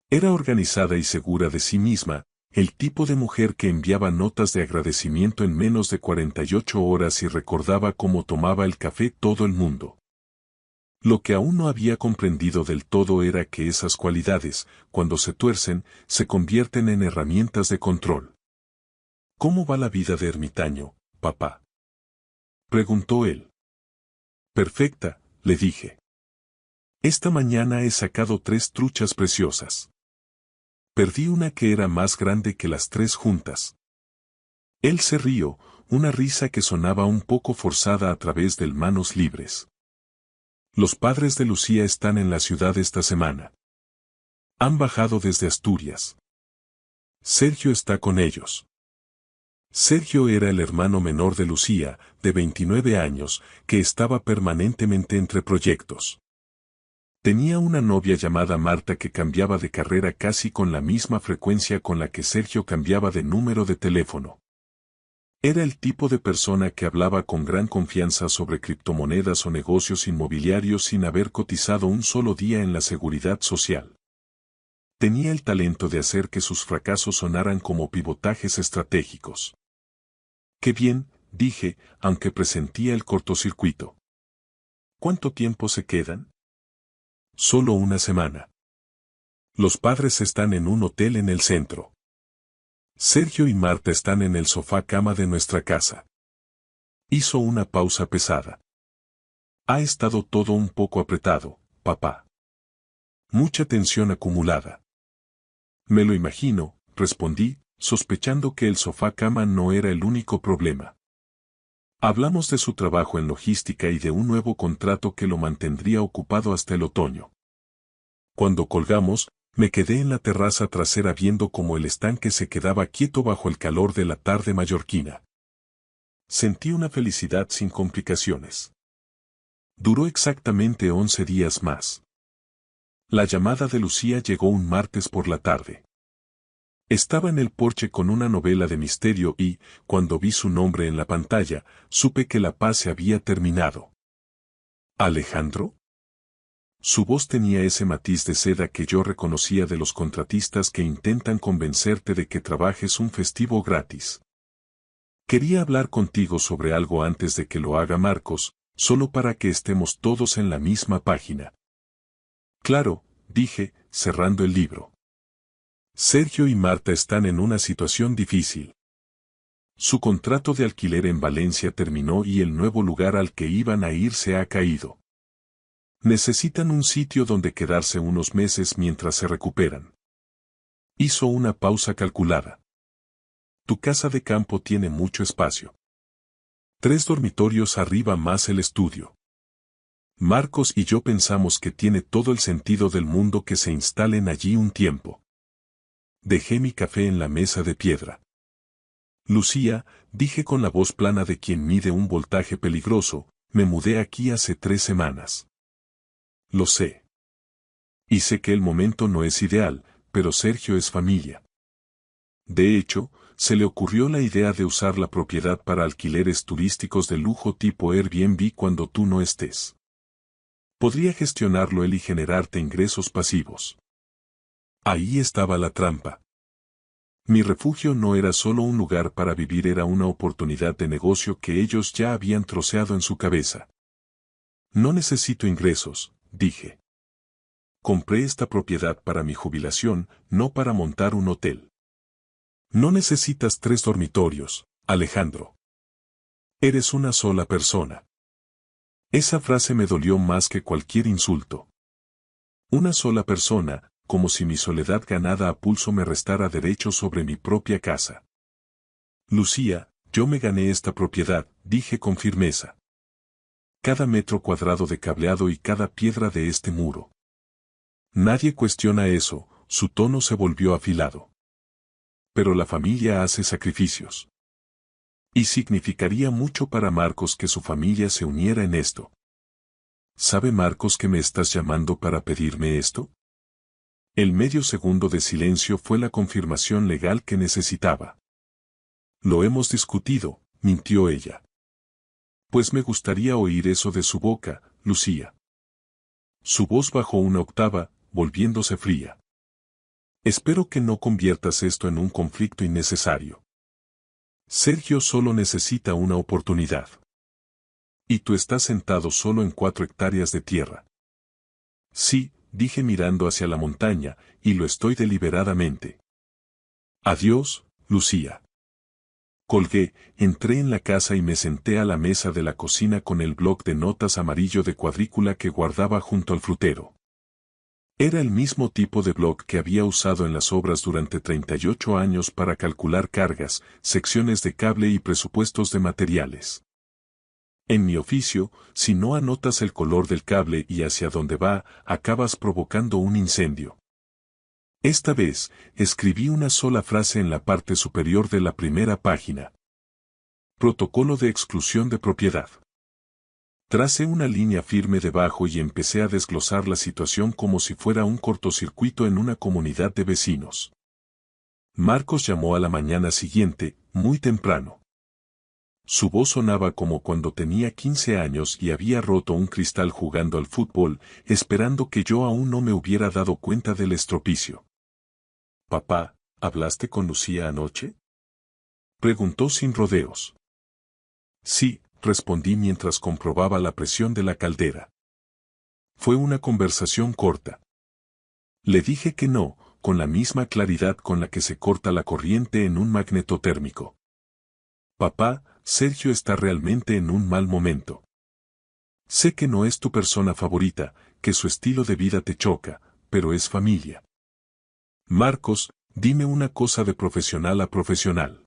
Era organizada y segura de sí misma, el tipo de mujer que enviaba notas de agradecimiento en menos de 48 horas y recordaba cómo tomaba el café todo el mundo. Lo que aún no había comprendido del todo era que esas cualidades, cuando se tuercen, se convierten en herramientas de control. ¿Cómo va la vida de ermitaño, papá?, preguntó él. Perfecta, le dije. Esta mañana he sacado 3 truchas preciosas. Perdí una que era más grande que las 3 juntas. Él se rió, una risa que sonaba un poco forzada a través del manos libres. Los padres de Lucía están en la ciudad esta semana. Han bajado desde Asturias. Sergio está con ellos. Sergio era el hermano menor de Lucía, de 29 años, que estaba permanentemente entre proyectos. Tenía una novia llamada Marta que cambiaba de carrera casi con la misma frecuencia con la que Sergio cambiaba de número de teléfono. Era el tipo de persona que hablaba con gran confianza sobre criptomonedas o negocios inmobiliarios sin haber cotizado un solo día en la seguridad social. Tenía el talento de hacer que sus fracasos sonaran como pivotajes estratégicos. «Qué bien», dije, aunque presentía el cortocircuito. ¿Cuánto tiempo se quedan? Solo una semana. Los padres están en un hotel en el centro. Sergio y Marta están en el sofá cama de nuestra casa. Hizo una pausa pesada. Ha estado todo un poco apretado, papá. Mucha tensión acumulada. Me lo imagino, respondí, sospechando que el sofá cama no era el único problema. Hablamos de su trabajo en logística y de un nuevo contrato que lo mantendría ocupado hasta el otoño. Cuando colgamos, me quedé en la terraza trasera viendo cómo el estanque se quedaba quieto bajo el calor de la tarde mallorquina. Sentí una felicidad sin complicaciones. Duró exactamente 11 días más. La llamada de Lucía llegó un martes por la tarde. Estaba en el porche con una novela de misterio y, cuando vi su nombre en la pantalla, supe que la paz se había terminado. ¿Alejandro? Su voz tenía ese matiz de seda que yo reconocía de los contratistas que intentan convencerte de que trabajes un festivo gratis. Quería hablar contigo sobre algo antes de que lo haga Marcos, solo para que estemos todos en la misma página. Claro, dije, cerrando el libro. Sergio y Marta están en una situación difícil. Su contrato de alquiler en Valencia terminó y el nuevo lugar al que iban a ir se ha caído. Necesitan un sitio donde quedarse unos meses mientras se recuperan. Hizo una pausa calculada. Tu casa de campo tiene mucho espacio. 3 dormitorios arriba más el estudio. Marcos y yo pensamos que tiene todo el sentido del mundo que se instalen allí un tiempo. Dejé mi café en la mesa de piedra. Lucía, dije con la voz plana de quien mide un voltaje peligroso, me mudé aquí hace 3 semanas. Lo sé. Y sé que el momento no es ideal, pero Sergio es familia. De hecho, se le ocurrió la idea de usar la propiedad para alquileres turísticos de lujo tipo Airbnb cuando tú no estés. Podría gestionarlo él y generarte ingresos pasivos. Ahí estaba la trampa. Mi refugio no era solo un lugar para vivir, era una oportunidad de negocio que ellos ya habían troceado en su cabeza. No necesito ingresos, dije. Compré esta propiedad para mi jubilación, no para montar un hotel. No necesitas 3 dormitorios, Alejandro. Eres una sola persona. Esa frase me dolió más que cualquier insulto. Una sola persona, como si mi soledad ganada a pulso me restara derecho sobre mi propia casa. Lucía, yo me gané esta propiedad, dije con firmeza. Cada metro cuadrado de cableado y cada piedra de este muro. Nadie cuestiona eso, su tono se volvió afilado. Pero la familia hace sacrificios. Y significaría mucho para Marcos que su familia se uniera en esto. ¿Sabe Marcos que me estás llamando para pedirme esto? El medio segundo de silencio fue la confirmación legal que necesitaba. Lo hemos discutido, mintió ella. Pues me gustaría oír eso de su boca, Lucía. Su voz bajó una octava, volviéndose fría. Espero que no conviertas esto en un conflicto innecesario. Sergio solo necesita una oportunidad. Y tú estás sentado solo en 4 hectáreas de tierra. Sí, dije mirando hacia la montaña, y lo estoy deliberadamente. Adiós, Lucía. Colgué, entré en la casa y me senté a la mesa de la cocina con el bloc de notas amarillo de cuadrícula que guardaba junto al frutero. Era el mismo tipo de bloc que había usado en las obras durante 38 años para calcular cargas, secciones de cable y presupuestos de materiales. En mi oficio, si no anotas el color del cable y hacia dónde va, acabas provocando un incendio. Esta vez, escribí una sola frase en la parte superior de la primera página. Protocolo de exclusión de propiedad. Tracé una línea firme debajo y empecé a desglosar la situación como si fuera un cortocircuito en una comunidad de vecinos. Marcos llamó a la mañana siguiente, muy temprano. Su voz sonaba como cuando tenía 15 años y había roto un cristal jugando al fútbol, esperando que yo aún no me hubiera dado cuenta del estropicio. «Papá, ¿hablaste con Lucía anoche?», preguntó sin rodeos. Sí, respondí mientras comprobaba la presión de la caldera. Fue una conversación corta. Le dije que no, con la misma claridad con la que se corta la corriente en un magnetotérmico. Papá, Sergio está realmente en un mal momento. Sé que no es tu persona favorita, que su estilo de vida te choca, pero es familia. Marcos, dime una cosa de profesional a profesional.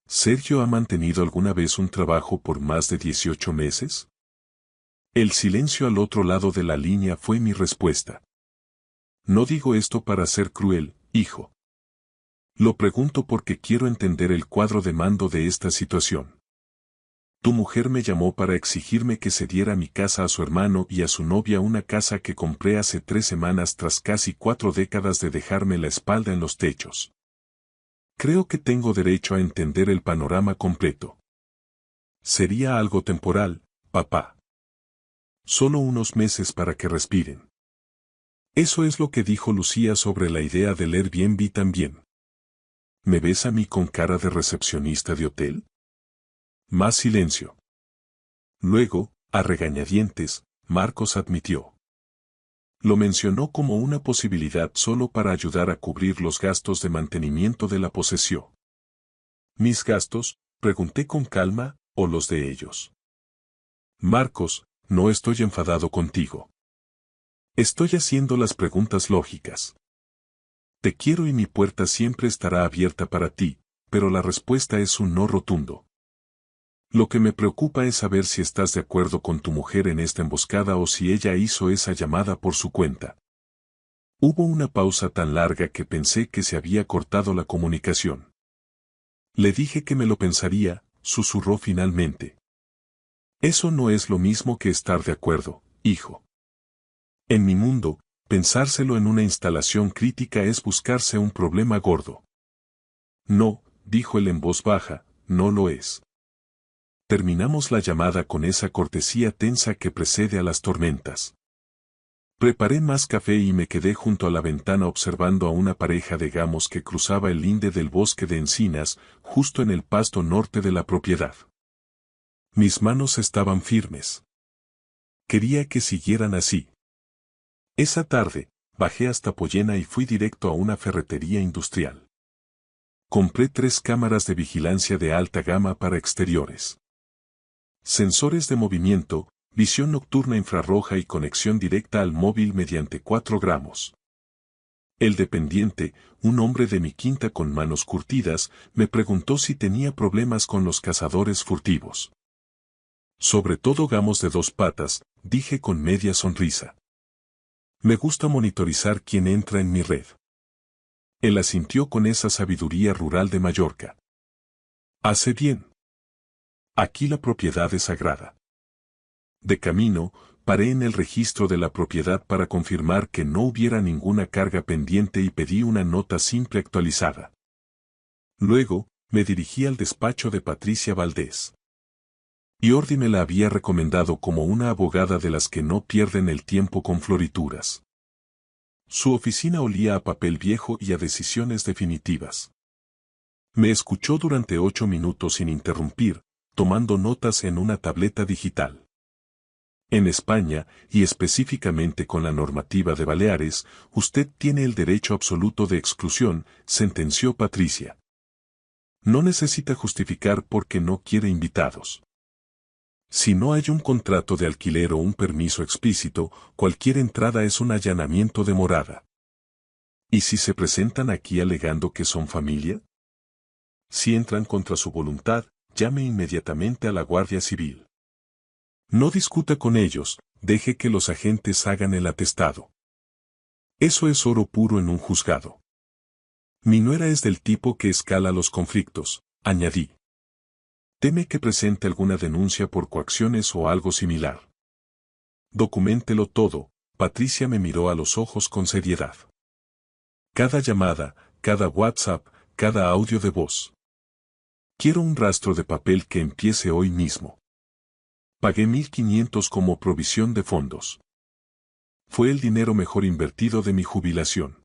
¿Sergio ha mantenido alguna vez un trabajo por más de 18 meses? El silencio al otro lado de la línea fue mi respuesta. No digo esto para ser cruel, hijo. Lo pregunto porque quiero entender el cuadro de mando de esta situación. Tu mujer me llamó para exigirme que cediera mi casa a su hermano y a su novia, una casa que compré hace 3 semanas tras casi 4 décadas de dejarme la espalda en los techos. Creo que tengo derecho a entender el panorama completo. Sería algo temporal, papá. Solo unos meses para que respiren. Eso es lo que dijo Lucía sobre la idea del Airbnb también. ¿Me ves a mí con cara de recepcionista de hotel? Más silencio. Luego, a regañadientes, Marcos admitió. Lo mencionó como una posibilidad solo para ayudar a cubrir los gastos de mantenimiento de la posesión. ¿Mis gastos? Pregunté con calma, ¿o los de ellos? Marcos, no estoy enfadado contigo. Estoy haciendo las preguntas lógicas. Te quiero y mi puerta siempre estará abierta para ti, pero la respuesta es un no rotundo. Lo que me preocupa es saber si estás de acuerdo con tu mujer en esta emboscada o si ella hizo esa llamada por su cuenta. Hubo una pausa tan larga que pensé que se había cortado la comunicación. Le dije que me lo pensaría, susurró finalmente. Eso no es lo mismo que estar de acuerdo, hijo. En mi mundo, pensárselo en una instalación crítica es buscarse un problema gordo. No, dijo él en voz baja, no lo es. Terminamos la llamada con esa cortesía tensa que precede a las tormentas. Preparé más café y me quedé junto a la ventana observando a una pareja de gamos que cruzaba el linde del bosque de encinas, justo en el pasto norte de la propiedad. Mis manos estaban firmes. Quería que siguieran así. Esa tarde, bajé hasta Pollena y fui directo a una ferretería industrial. Compré 3 cámaras de vigilancia de alta gama para exteriores. Sensores de movimiento, visión nocturna infrarroja y conexión directa al móvil mediante 4 gramos. El dependiente, un hombre de mi quinta con manos curtidas, me preguntó si tenía problemas con los cazadores furtivos. Sobre todo gamos de 2 patas, dije con media sonrisa. Me gusta monitorizar quién entra en mi red. Él asintió con esa sabiduría rural de Mallorca. Hace bien. Aquí la propiedad es sagrada. De camino, paré en el registro de la propiedad para confirmar que no hubiera ninguna carga pendiente y pedí una nota simple actualizada. Luego, me dirigí al despacho de Patricia Valdés. Jordi me la había recomendado como una abogada de las que no pierden el tiempo con florituras. Su oficina olía a papel viejo y a decisiones definitivas. Me escuchó durante 8 minutos sin interrumpir, tomando notas en una tableta digital. En España, y específicamente con la normativa de Baleares, usted tiene el derecho absoluto de exclusión, sentenció Patricia. No necesita justificar por qué no quiere invitados. Si no hay un contrato de alquiler o un permiso explícito, cualquier entrada es un allanamiento de morada. ¿Y si se presentan aquí alegando que son familia? Si entran contra su voluntad, llame inmediatamente a la Guardia Civil. No discuta con ellos, deje que los agentes hagan el atestado. Eso es oro puro en un juzgado. Mi nuera es del tipo que escala los conflictos, añadí. Teme que presente alguna denuncia por coacciones o algo similar. Documéntelo todo, Patricia me miró a los ojos con seriedad. Cada llamada, cada WhatsApp, cada audio de voz. Quiero un rastro de papel que empiece hoy mismo. Pagué 1.500 como provisión de fondos. Fue el dinero mejor invertido de mi jubilación.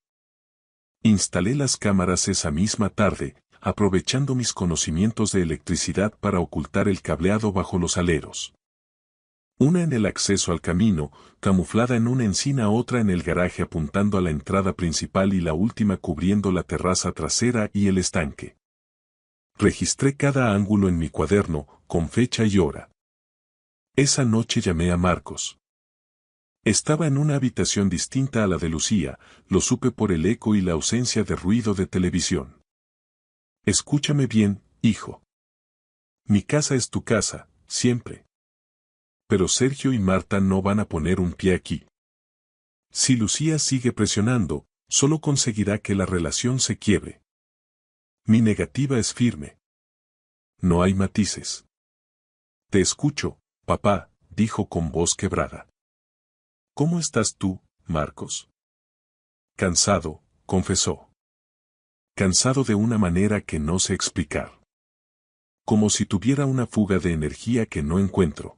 Instalé las cámaras esa misma tarde, aprovechando mis conocimientos de electricidad para ocultar el cableado bajo los aleros. Una en el acceso al camino, camuflada en una encina, otra en el garaje apuntando a la entrada principal y la última cubriendo la terraza trasera y el estanque. Registré cada ángulo en mi cuaderno, con fecha y hora. Esa noche llamé a Marcos. Estaba en una habitación distinta a la de Lucía, lo supe por el eco y la ausencia de ruido de televisión. Escúchame bien, hijo. Mi casa es tu casa, siempre. Pero Sergio y Marta no van a poner un pie aquí. Si Lucía sigue presionando, solo conseguirá que la relación se quiebre. Mi negativa es firme. No hay matices. Te escucho, papá, dijo con voz quebrada. ¿Cómo estás tú, Marcos? Cansado, confesó. Cansado de una manera que no sé explicar. Como si tuviera una fuga de energía que no encuentro.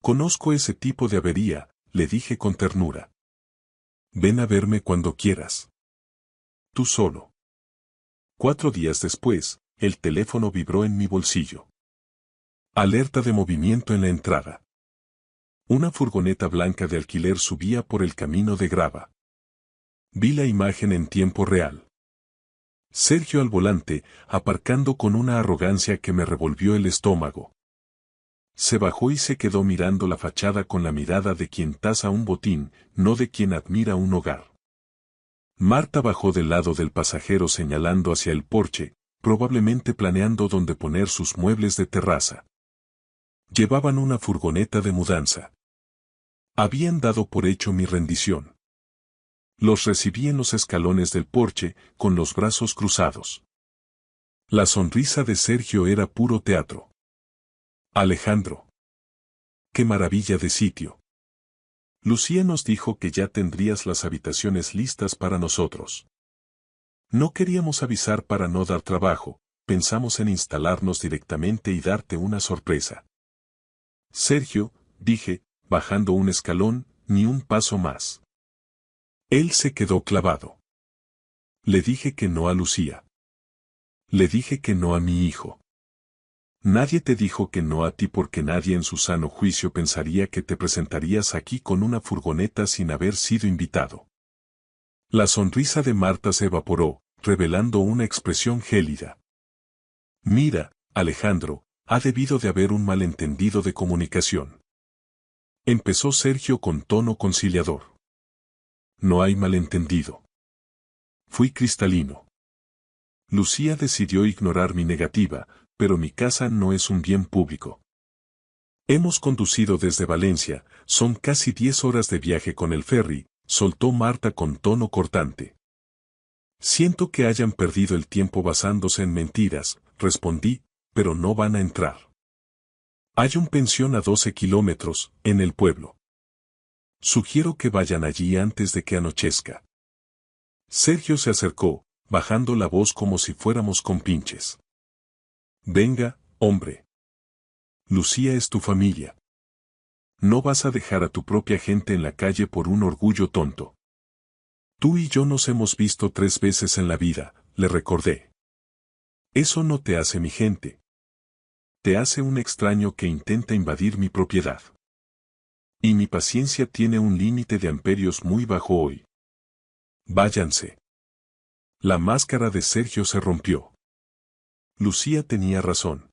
Conozco ese tipo de avería, le dije con ternura. Ven a verme cuando quieras. Tú solo. 4 días después, el teléfono vibró en mi bolsillo. Alerta de movimiento en la entrada. Una furgoneta blanca de alquiler subía por el camino de grava. Vi la imagen en tiempo real. Sergio al volante, aparcando con una arrogancia que me revolvió el estómago. Se bajó y se quedó mirando la fachada con la mirada de quien tasa un botín, no de quien admira un hogar. Marta bajó del lado del pasajero señalando hacia el porche, probablemente planeando dónde poner sus muebles de terraza. Llevaban una furgoneta de mudanza. Habían dado por hecho mi rendición. Los recibí en los escalones del porche, con los brazos cruzados. La sonrisa de Sergio era puro teatro. Alejandro. ¡Qué maravilla de sitio! Lucía nos dijo que ya tendrías las habitaciones listas para nosotros. No queríamos avisar para no dar trabajo, pensamos en instalarnos directamente y darte una sorpresa. Sergio, dije, bajando un escalón, ni un paso más. Él se quedó clavado. Le dije que no a Lucía. Le dije que no a mi hijo. Nadie te dijo que no a ti porque nadie en su sano juicio pensaría que te presentarías aquí con una furgoneta sin haber sido invitado. La sonrisa de Marta se evaporó, revelando una expresión gélida. Mira, Alejandro, ha debido de haber un malentendido de comunicación. Empezó Sergio con tono conciliador. No hay malentendido. Fui cristalino. Lucía decidió ignorar mi negativa, pero mi casa no es un bien público. Hemos conducido desde Valencia, son casi 10 horas de viaje con el ferry, soltó Marta con tono cortante. Siento que hayan perdido el tiempo basándose en mentiras, respondí, pero no van a entrar. Hay un pensión a 12 kilómetros, en el pueblo. Sugiero que vayan allí antes de que anochezca. Sergio se acercó, bajando la voz como si fuéramos compinches. Venga, hombre. Lucía es tu familia. No vas a dejar a tu propia gente en la calle por un orgullo tonto. Tú y yo nos hemos visto 3 veces en la vida, le recordé. Eso no te hace mi gente. Te hace un extraño que intenta invadir mi propiedad. Y mi paciencia tiene un límite de amperios muy bajo hoy. Váyanse. La máscara de Sergio se rompió. Lucía tenía razón.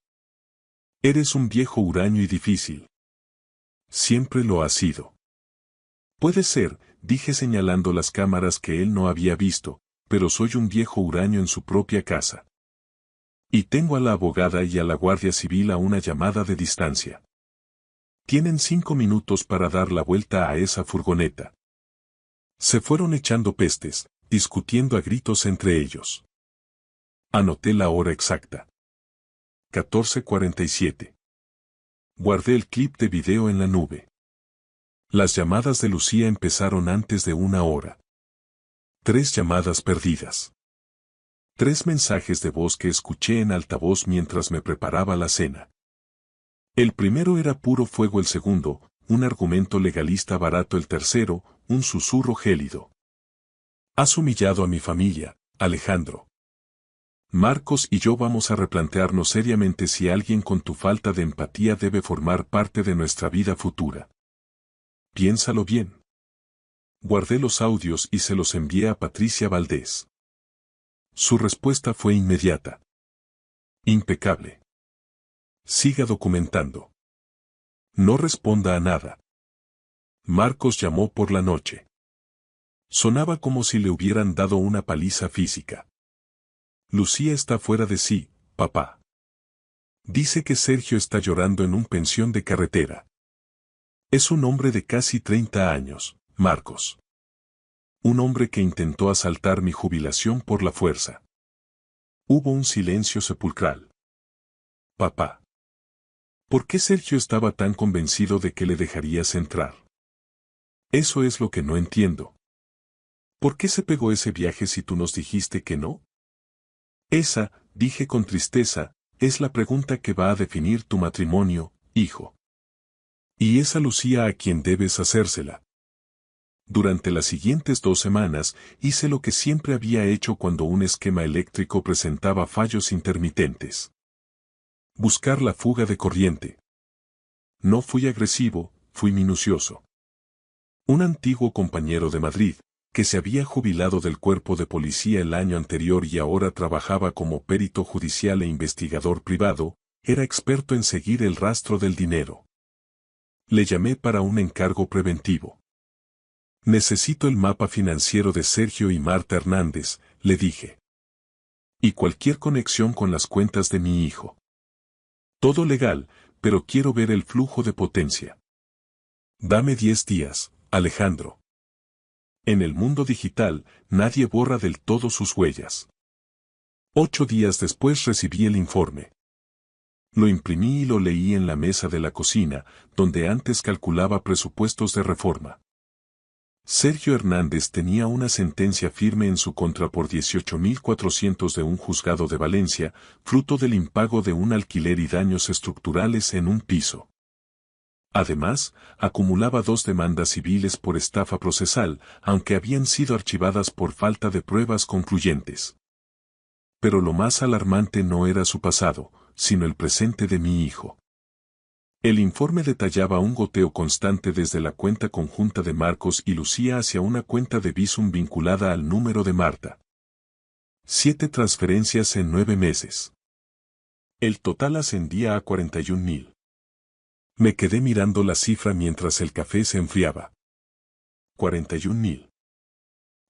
Eres un viejo huraño y difícil. Siempre lo has sido. Puede ser, dije señalando las cámaras que él no había visto, pero soy un viejo huraño en su propia casa. Y tengo a la abogada y a la Guardia Civil a una llamada de distancia. Tienen 5 minutos para dar la vuelta a esa furgoneta. Se fueron echando pestes, discutiendo a gritos entre ellos. Anoté la hora exacta. 14:47. Guardé el clip de video en la nube. Las llamadas de Lucía empezaron antes de 1 hora. 3 llamadas perdidas. 3 mensajes de voz que escuché en altavoz mientras me preparaba la cena. El primero era puro fuego, el segundo, un argumento legalista barato, el tercero, un susurro gélido. Has humillado a mi familia, Alejandro. Marcos y yo vamos a replantearnos seriamente si alguien con tu falta de empatía debe formar parte de nuestra vida futura. Piénsalo bien. Guardé los audios y se los envié a Patricia Valdés. Su respuesta fue inmediata. Impecable. Siga documentando. No responda a nada. Marcos llamó por la noche. Sonaba como si le hubieran dado una paliza física. Lucía está fuera de sí, papá. Dice que Sergio está llorando en un pensión de carretera. Es un hombre de casi 30 años, Marcos. Un hombre que intentó asaltar mi jubilación por la fuerza. Hubo un silencio sepulcral. Papá. ¿Por qué Sergio estaba tan convencido de que le dejarías entrar? Eso es lo que no entiendo. ¿Por qué se pegó ese viaje si tú nos dijiste que no? Esa, dije con tristeza, es la pregunta que va a definir tu matrimonio, hijo. Y es a Lucía a quien debes hacérsela. Durante las siguientes 2 semanas, hice lo que siempre había hecho cuando un esquema eléctrico presentaba fallos intermitentes. Buscar la fuga de corriente. No fui agresivo, fui minucioso. Un antiguo compañero de Madrid, que se había jubilado del cuerpo de policía el año anterior y ahora trabajaba como perito judicial e investigador privado, era experto en seguir el rastro del dinero. Le llamé para un encargo preventivo. Necesito el mapa financiero de Sergio y Marta Hernández, le dije. Y cualquier conexión con las cuentas de mi hijo. Todo legal, pero quiero ver el flujo de potencia. Dame 10 días, Alejandro. En el mundo digital, nadie borra del todo sus huellas. 8 días después recibí el informe. Lo imprimí y lo leí en la mesa de la cocina, donde antes calculaba presupuestos de reforma. Sergio Hernández tenía una sentencia firme en su contra por 18.400 de un juzgado de Valencia, fruto del impago de un alquiler y daños estructurales en un piso. Además, acumulaba 2 demandas civiles por estafa procesal, aunque habían sido archivadas por falta de pruebas concluyentes. Pero lo más alarmante no era su pasado, sino el presente de mi hijo. El informe detallaba un goteo constante desde la cuenta conjunta de Marcos y Lucía hacia una cuenta de Bizum vinculada al número de Marta. 7 transferencias en 9 meses. El total ascendía a 41.000. Me quedé mirando la cifra mientras el café se enfriaba. 41.000.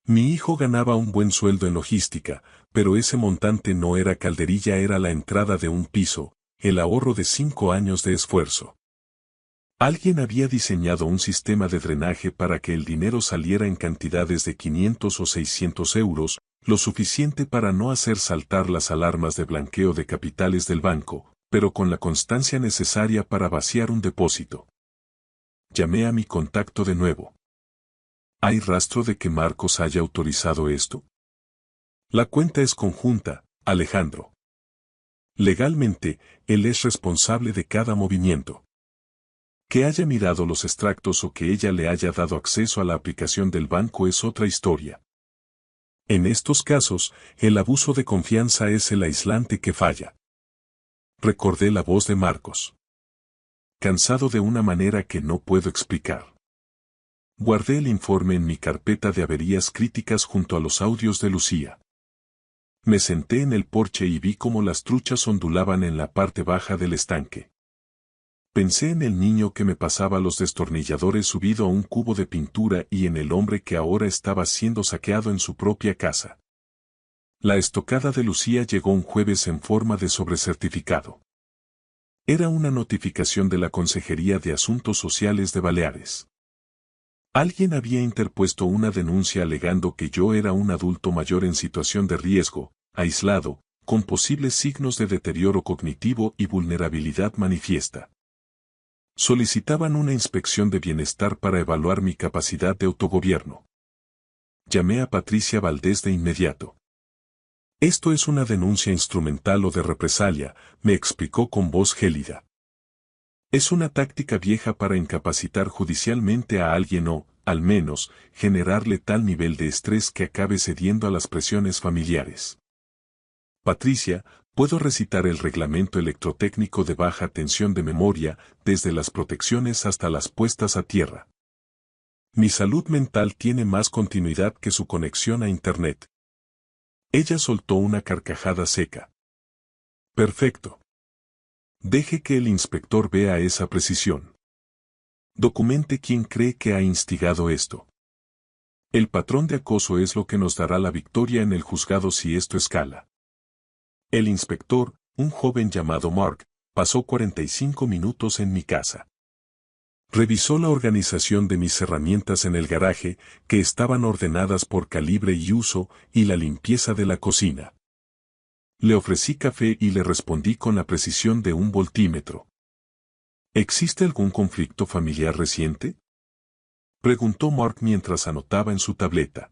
Mi hijo ganaba un buen sueldo en logística, pero ese montante no era calderilla, era la entrada de un piso, el ahorro de 5 años de esfuerzo. Alguien había diseñado un sistema de drenaje para que el dinero saliera en cantidades de 500 o 600 euros, lo suficiente para no hacer saltar las alarmas de blanqueo de capitales del banco, pero con la constancia necesaria para vaciar un depósito. Llamé a mi contacto de nuevo. ¿Hay rastro de que Marcos haya autorizado esto? La cuenta es conjunta, Alejandro. Legalmente, él es responsable de cada movimiento. Que haya mirado los extractos o que ella le haya dado acceso a la aplicación del banco es otra historia. En estos casos, el abuso de confianza es el aislante que falla. Recordé la voz de Marcos. Cansado de una manera que no puedo explicar. Guardé el informe en mi carpeta de averías críticas junto a los audios de Lucía. Me senté en el porche y vi cómo las truchas ondulaban en la parte baja del estanque. Pensé en el niño que me pasaba los destornilladores subido a un cubo de pintura y en el hombre que ahora estaba siendo saqueado en su propia casa. La estocada de Lucía llegó un jueves en forma de sobrecertificado. Era una notificación de la Consejería de Asuntos Sociales de Baleares. Alguien había interpuesto una denuncia alegando que yo era un adulto mayor en situación de riesgo, aislado, con posibles signos de deterioro cognitivo y vulnerabilidad manifiesta. Solicitaban una inspección de bienestar para evaluar mi capacidad de autogobierno. Llamé a Patricia Valdés de inmediato. Esto es una denuncia instrumental o de represalia, me explicó con voz gélida. Es una táctica vieja para incapacitar judicialmente a alguien o, al menos, generarle tal nivel de estrés que acabe cediendo a las presiones familiares. Patricia, puedo recitar el reglamento electrotécnico de baja tensión de memoria, desde las protecciones hasta las puestas a tierra. Mi salud mental tiene más continuidad que su conexión a Internet. Ella soltó una carcajada seca. Perfecto. Deje que el inspector vea esa precisión. Documente quién cree que ha instigado esto. El patrón de acoso es lo que nos dará la victoria en el juzgado si esto escala. El inspector, un joven llamado Mark, pasó 45 minutos en mi casa. Revisó la organización de mis herramientas en el garaje, que estaban ordenadas por calibre y uso, y la limpieza de la cocina. Le ofrecí café y le respondí con la precisión de un voltímetro. ¿Existe algún conflicto familiar reciente?, preguntó Mark mientras anotaba en su tableta.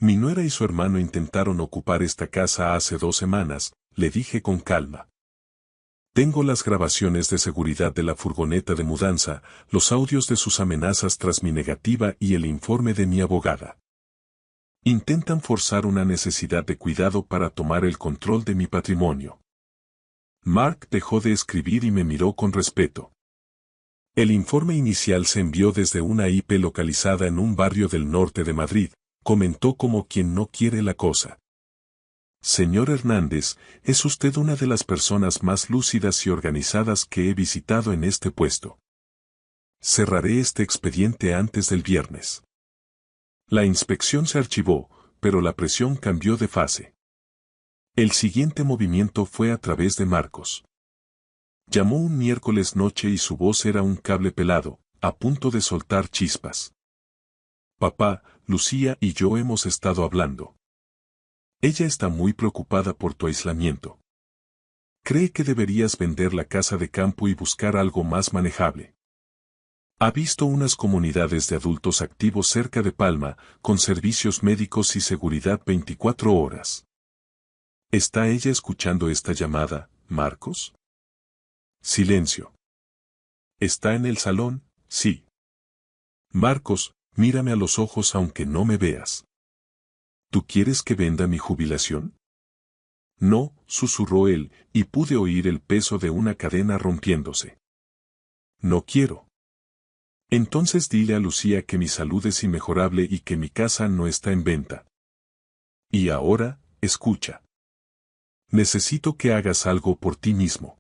Mi nuera y su hermano intentaron ocupar esta casa hace 2 semanas, le dije con calma. Tengo las grabaciones de seguridad de la furgoneta de mudanza, los audios de sus amenazas tras mi negativa y el informe de mi abogada. Intentan forzar una necesidad de cuidado para tomar el control de mi patrimonio. Mark dejó de escribir y me miró con respeto. El informe inicial se envió desde una IP localizada en un barrio del norte de Madrid, comentó como quien no quiere la cosa. Señor Hernández, es usted una de las personas más lúcidas y organizadas que he visitado en este puesto. Cerraré este expediente antes del viernes. La inspección se archivó, pero la presión cambió de fase. El siguiente movimiento fue a través de Marcos. Llamó un miércoles noche y su voz era un cable pelado, a punto de soltar chispas. Papá, Lucía y yo hemos estado hablando. Ella está muy preocupada por tu aislamiento. Cree que deberías vender la casa de campo y buscar algo más manejable. Ha visto unas comunidades de adultos activos cerca de Palma, con servicios médicos y seguridad 24 horas. ¿Está ella escuchando esta llamada, Marcos? Silencio. ¿Está en el salón? Sí. Marcos, mírame a los ojos aunque no me veas. ¿Tú quieres que venda mi jubilación? No, susurró él, y pude oír el peso de una cadena rompiéndose. No quiero. Entonces dile a Lucía que mi salud es inmejorable y que mi casa no está en venta. Y ahora, escucha. Necesito que hagas algo por ti mismo.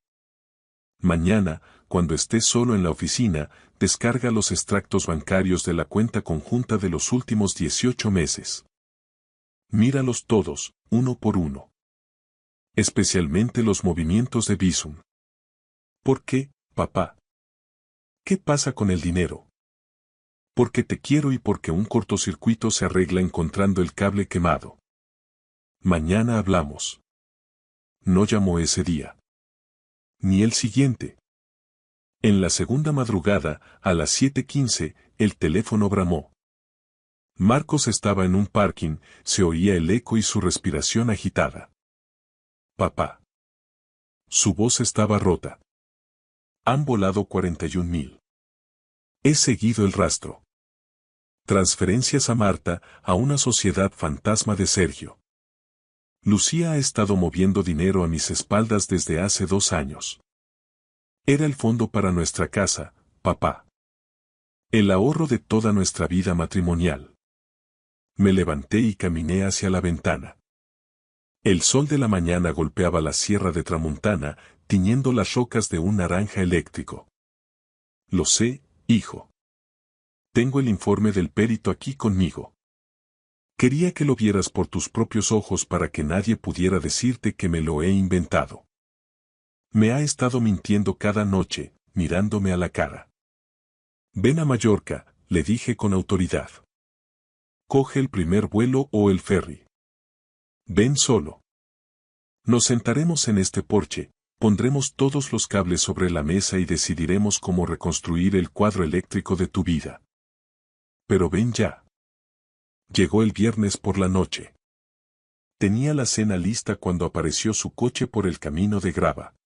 Mañana, cuando estés solo en la oficina, descarga los extractos bancarios de la cuenta conjunta de los últimos 18 meses. Míralos todos, uno por uno. Especialmente los movimientos de Bizum. ¿Por qué, papá? ¿Qué pasa con el dinero? Porque te quiero y porque un cortocircuito se arregla encontrando el cable quemado. Mañana hablamos. No llamó ese día. Ni el siguiente. En la segunda madrugada, a las 7:15, el teléfono bramó. Marcos estaba en un parking, se oía el eco y su respiración agitada. Papá. Su voz estaba rota. Han volado 41.000. He seguido el rastro. Transferencias a Marta, a una sociedad fantasma de Sergio. Lucía ha estado moviendo dinero a mis espaldas desde hace 2 años. Era el fondo para nuestra casa, papá. El ahorro de toda nuestra vida matrimonial. Me levanté y caminé hacia la ventana. El sol de la mañana golpeaba la sierra de Tramuntana, tiñendo las rocas de un naranja eléctrico. Lo sé, hijo. Tengo el informe del perito aquí conmigo. Quería que lo vieras por tus propios ojos para que nadie pudiera decirte que me lo he inventado. Me ha estado mintiendo cada noche, mirándome a la cara. Ven a Mallorca, le dije con autoridad. Coge el primer vuelo o el ferry. Ven solo. Nos sentaremos en este porche, pondremos todos los cables sobre la mesa y decidiremos cómo reconstruir el cuadro eléctrico de tu vida. Pero ven ya. Llegó el viernes por la noche. Tenía la cena lista cuando apareció su coche por el camino de grava.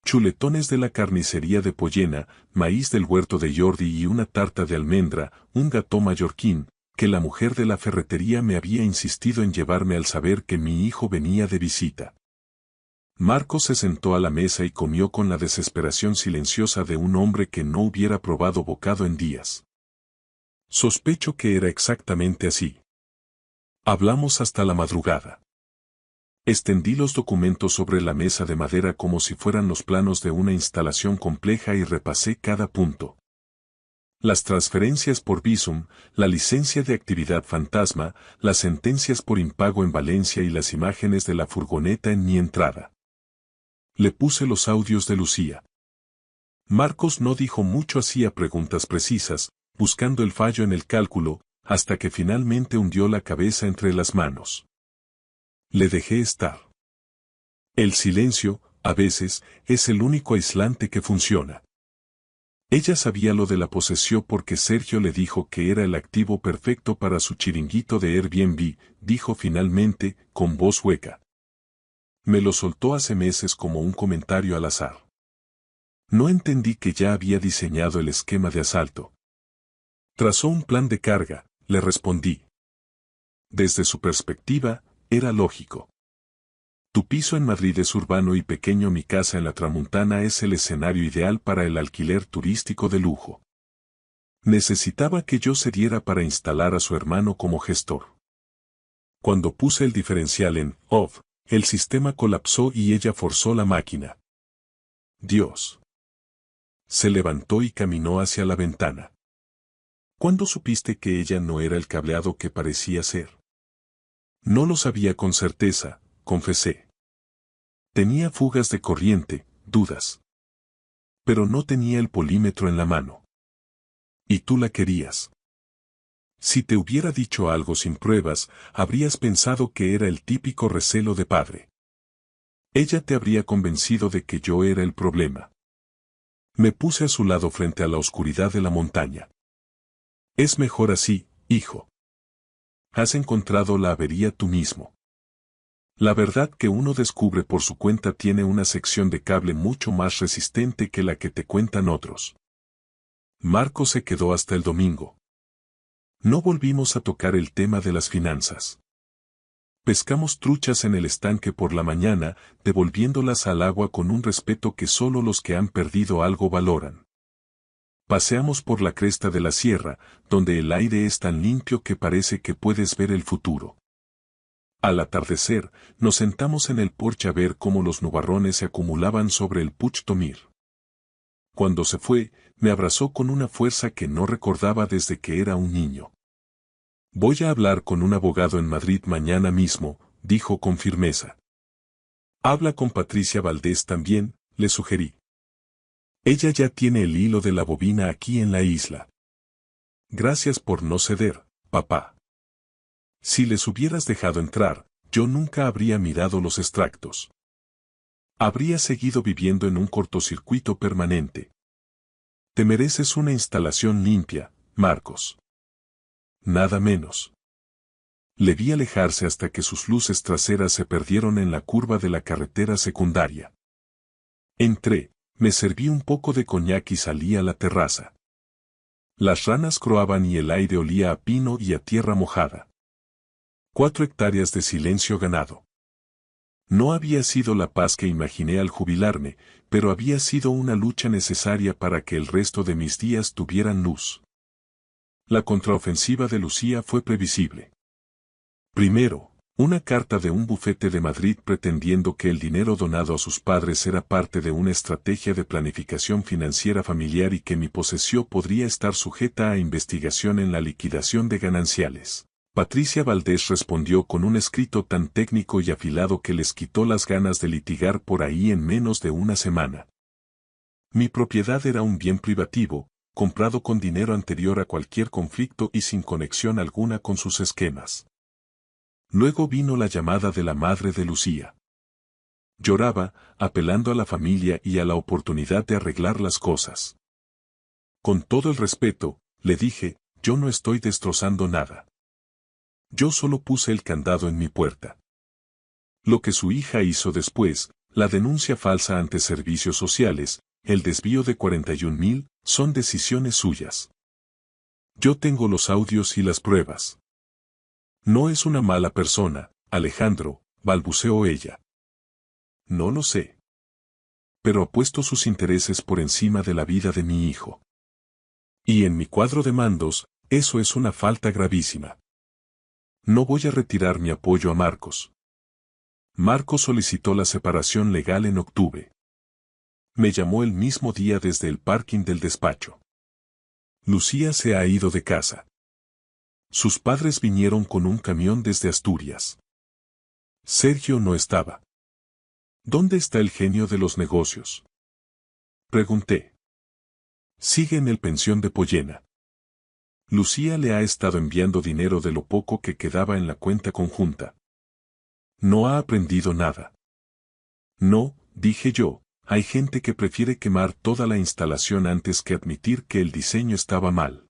Chuletones de la carnicería de Pollena, maíz del huerto de Jordi y una tarta de almendra, un gató mallorquín, que la mujer de la ferretería me había insistido en llevarme al saber que mi hijo venía de visita. Marcos se sentó a la mesa y comió con la desesperación silenciosa de un hombre que no hubiera probado bocado en días. Sospecho que era exactamente así. Hablamos hasta la madrugada. Extendí los documentos sobre la mesa de madera como si fueran los planos de una instalación compleja y repasé cada punto. Las transferencias por Bizum, la licencia de actividad fantasma, las sentencias por impago en Valencia y las imágenes de la furgoneta en mi entrada. Le puse los audios de Lucía. Marcos no dijo mucho, hacía preguntas precisas, buscando el fallo en el cálculo, hasta que finalmente hundió la cabeza entre las manos. Le dejé estar. El silencio, a veces, es el único aislante que funciona. Ella sabía lo de la posesión porque Sergio le dijo que era el activo perfecto para su chiringuito de Airbnb, dijo finalmente, con voz hueca. Me lo soltó hace meses como un comentario al azar. No entendí que ya había diseñado el esquema de asalto. Trazó un plan de carga, le respondí. Desde su perspectiva, era lógico. Tu piso en Madrid es urbano y pequeño, mi casa en la Tramuntana es el escenario ideal para el alquiler turístico de lujo. Necesitaba que yo cediera para instalar a su hermano como gestor. Cuando puse el diferencial en off, el sistema colapsó y ella forzó la máquina. Dios. Se levantó y caminó hacia la ventana. ¿Cuándo supiste que ella no era el cableado que parecía ser? No lo sabía con certeza, confesé. Tenía fugas de corriente, dudas. Pero no tenía el polímetro en la mano. Y tú la querías. Si te hubiera dicho algo sin pruebas, habrías pensado que era el típico recelo de padre. Ella te habría convencido de que yo era el problema. Me puse a su lado frente a la oscuridad de la montaña. Es mejor así, hijo. Has encontrado la avería tú mismo. La verdad que uno descubre por su cuenta tiene una sección de cable mucho más resistente que la que te cuentan otros. Marco se quedó hasta el domingo. No volvimos a tocar el tema de las finanzas. Pescamos truchas en el estanque por la mañana, devolviéndolas al agua con un respeto que solo los que han perdido algo valoran. Paseamos por la cresta de la sierra, donde el aire es tan limpio que parece que puedes ver el futuro. Al atardecer, nos sentamos en el porche a ver cómo los nubarrones se acumulaban sobre el Puig Tomir. Cuando se fue, me abrazó con una fuerza que no recordaba desde que era un niño. Voy a hablar con un abogado en Madrid mañana mismo, dijo con firmeza. Habla con Patricia Valdés también, le sugerí. Ella ya tiene el hilo de la bobina aquí en la isla. Gracias por no ceder, papá. Si les hubieras dejado entrar, yo nunca habría mirado los extractos. Habría seguido viviendo en un cortocircuito permanente. Te mereces una instalación limpia, Marcos. Nada menos. Le vi alejarse hasta que sus luces traseras se perdieron en la curva de la carretera secundaria. Entré, me serví un poco de coñac y salí a la terraza. Las ranas croaban y el aire olía a pino y a tierra mojada. 4 hectáreas de silencio ganado. No había sido la paz que imaginé al jubilarme, pero había sido una lucha necesaria para que el resto de mis días tuvieran luz. La contraofensiva de Lucía fue previsible. Primero, una carta de un bufete de Madrid pretendiendo que el dinero donado a sus padres era parte de una estrategia de planificación financiera familiar y que mi posesión podría estar sujeta a investigación en la liquidación de gananciales. Patricia Valdés respondió con un escrito tan técnico y afilado que les quitó las ganas de litigar por ahí en menos de una semana. Mi propiedad era un bien privativo, comprado con dinero anterior a cualquier conflicto y sin conexión alguna con sus esquemas. Luego vino la llamada de la madre de Lucía. Lloraba, apelando a la familia y a la oportunidad de arreglar las cosas. Con todo el respeto, le dije, yo no estoy destrozando nada. Yo solo puse el candado en mi puerta. Lo que su hija hizo después, la denuncia falsa ante servicios sociales, el desvío de 41.000, son decisiones suyas. Yo tengo los audios y las pruebas. No es una mala persona, Alejandro, balbuceó ella. No lo sé. Pero ha puesto sus intereses por encima de la vida de mi hijo. Y en mi cuadro de mandos, eso es una falta gravísima. No voy a retirar mi apoyo a Marcos. Marcos solicitó la separación legal en octubre. Me llamó el mismo día desde el parking del despacho. Lucía se ha ido de casa. Sus padres vinieron con un camión desde Asturias. Sergio no estaba. ¿Dónde está el genio de los negocios? Pregunté. Sigue en el pensión de Pollena. Lucía le ha estado enviando dinero de lo poco que quedaba en la cuenta conjunta. No ha aprendido nada. No, dije yo, hay gente que prefiere quemar toda la instalación antes que admitir que el diseño estaba mal.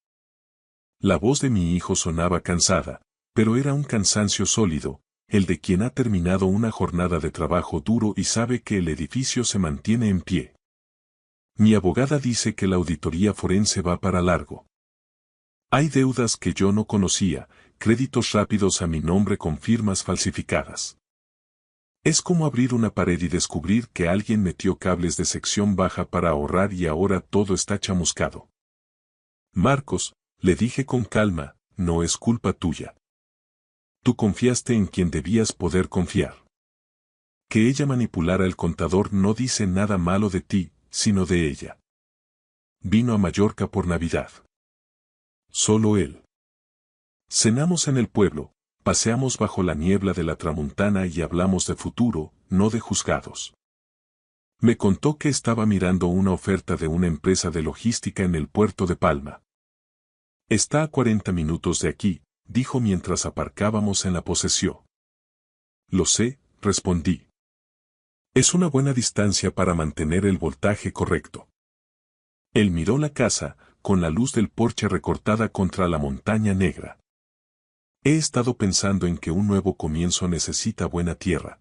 La voz de mi hijo sonaba cansada, pero era un cansancio sólido, el de quien ha terminado una jornada de trabajo duro y sabe que el edificio se mantiene en pie. Mi abogada dice que la auditoría forense va para largo. Hay deudas que yo no conocía, créditos rápidos a mi nombre con firmas falsificadas. Es como abrir una pared y descubrir que alguien metió cables de sección baja para ahorrar y ahora todo está chamuscado. Marcos, le dije con calma, no es culpa tuya. Tú confiaste en quien debías poder confiar. Que ella manipulara el contador no dice nada malo de ti, sino de ella. Vino a Mallorca por Navidad. Solo él. Cenamos en el pueblo, paseamos bajo la niebla de la tramuntana y hablamos de futuro, no de juzgados. Me contó que estaba mirando una oferta de una empresa de logística en el puerto de Palma. Está a 40 minutos de aquí, dijo mientras aparcábamos en la posesión. Lo sé, respondí. Es una buena distancia para mantener el voltaje correcto. Él miró la casa, con la luz del porche recortada contra la montaña negra. He estado pensando en que un nuevo comienzo necesita buena tierra.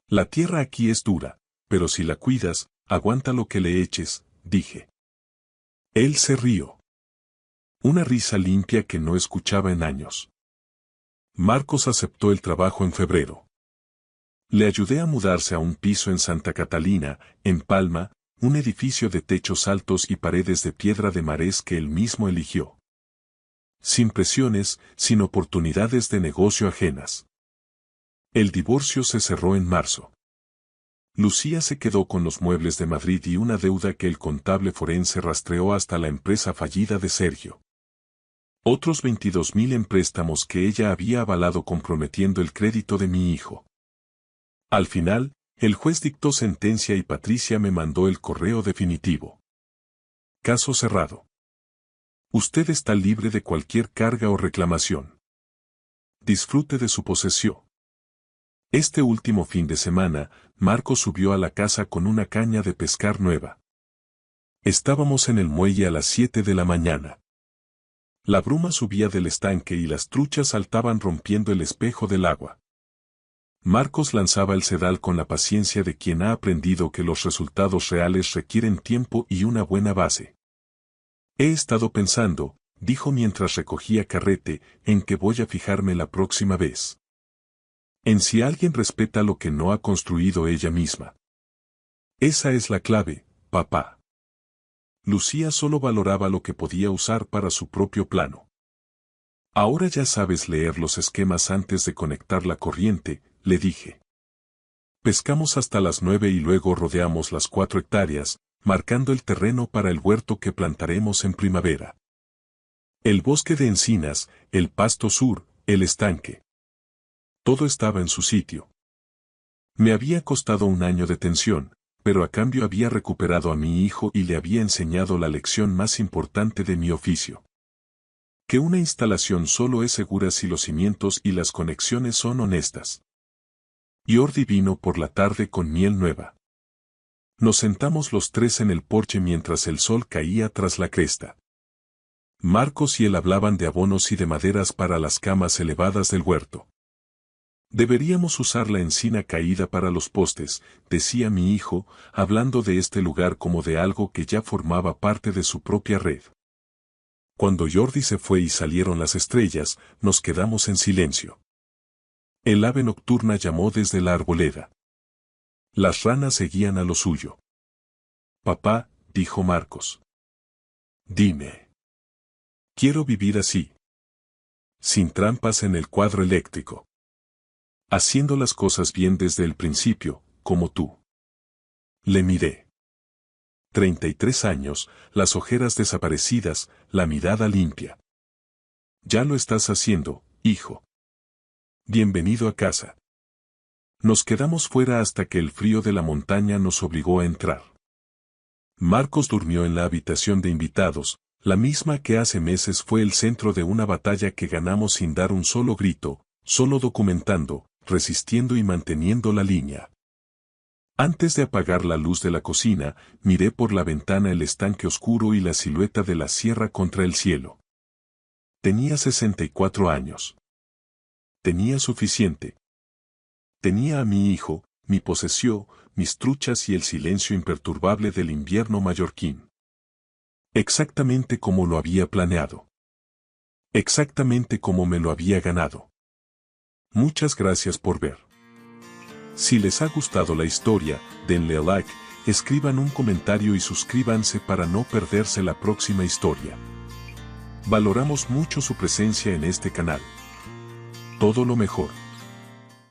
La tierra aquí es dura, pero si la cuidas, aguanta lo que le eches, dije. Él se rió. Una risa limpia que no escuchaba en años. Marcos aceptó el trabajo en febrero. Le ayudé a mudarse a un piso en Santa Catalina, en Palma, un edificio de techos altos y paredes de piedra de marés que él mismo eligió. Sin presiones, sin oportunidades de negocio ajenas. El divorcio se cerró en marzo. Lucía se quedó con los muebles de Madrid y una deuda que el contable forense rastreó hasta la empresa fallida de Sergio. Otros 22.000 en préstamos que ella había avalado comprometiendo el crédito de mi hijo. Al final, el juez dictó sentencia y Patricia me mandó el correo definitivo. Caso cerrado. Usted está libre de cualquier carga o reclamación. Disfrute de su posesión. Este último fin de semana, Marco subió a la casa con una caña de pescar nueva. Estábamos en el muelle a las 7 de la mañana. La bruma subía del estanque y las truchas saltaban rompiendo el espejo del agua. Marcos lanzaba el sedal con la paciencia de quien ha aprendido que los resultados reales requieren tiempo y una buena base. He estado pensando, dijo mientras recogía carrete, en que voy a fijarme la próxima vez. En si alguien respeta lo que no ha construido ella misma. Esa es la clave, papá. Lucía solo valoraba lo que podía usar para su propio plano. Ahora ya sabes leer los esquemas antes de conectar la corriente, le dije. Pescamos hasta las 9 y luego rodeamos las 4 hectáreas, marcando el terreno para el huerto que plantaremos en primavera. El bosque de encinas, el pasto sur, el estanque. Todo estaba en su sitio. Me había costado un año de tensión, pero a cambio había recuperado a mi hijo y le había enseñado la lección más importante de mi oficio. Que una instalación solo es segura si los cimientos y las conexiones son honestas. Jordi vino por la tarde con miel nueva. Nos sentamos los tres en el porche mientras el sol caía tras la cresta. Marcos y él hablaban de abonos y de maderas para las camas elevadas del huerto. Deberíamos usar la encina caída para los postes, decía mi hijo, hablando de este lugar como de algo que ya formaba parte de su propia red. Cuando Jordi se fue y salieron las estrellas, nos quedamos en silencio. El ave nocturna llamó desde la arboleda. Las ranas seguían a lo suyo. Papá, dijo Marcos. Dime. Quiero vivir así. Sin trampas en el cuadro eléctrico. Haciendo las cosas bien desde el principio, como tú. Le miré. 33 años, las ojeras desaparecidas, la mirada limpia. Ya lo estás haciendo, hijo. Bienvenido a casa. Nos quedamos fuera hasta que el frío de la montaña nos obligó a entrar. Marcos durmió en la habitación de invitados, la misma que hace meses fue el centro de una batalla que ganamos sin dar un solo grito, solo documentando, resistiendo y manteniendo la línea. Antes de apagar la luz de la cocina, miré por la ventana el estanque oscuro y la silueta de la sierra contra el cielo. Tenía 64 años. Tenía suficiente. Tenía a mi hijo, mi posesión, mis truchas y el silencio imperturbable del invierno mallorquín. Exactamente como lo había planeado. Exactamente como me lo había ganado. Muchas gracias por ver. Si les ha gustado la historia, denle a like, escriban un comentario y suscríbanse para no perderse la próxima historia. Valoramos mucho su presencia en este canal. Todo lo mejor.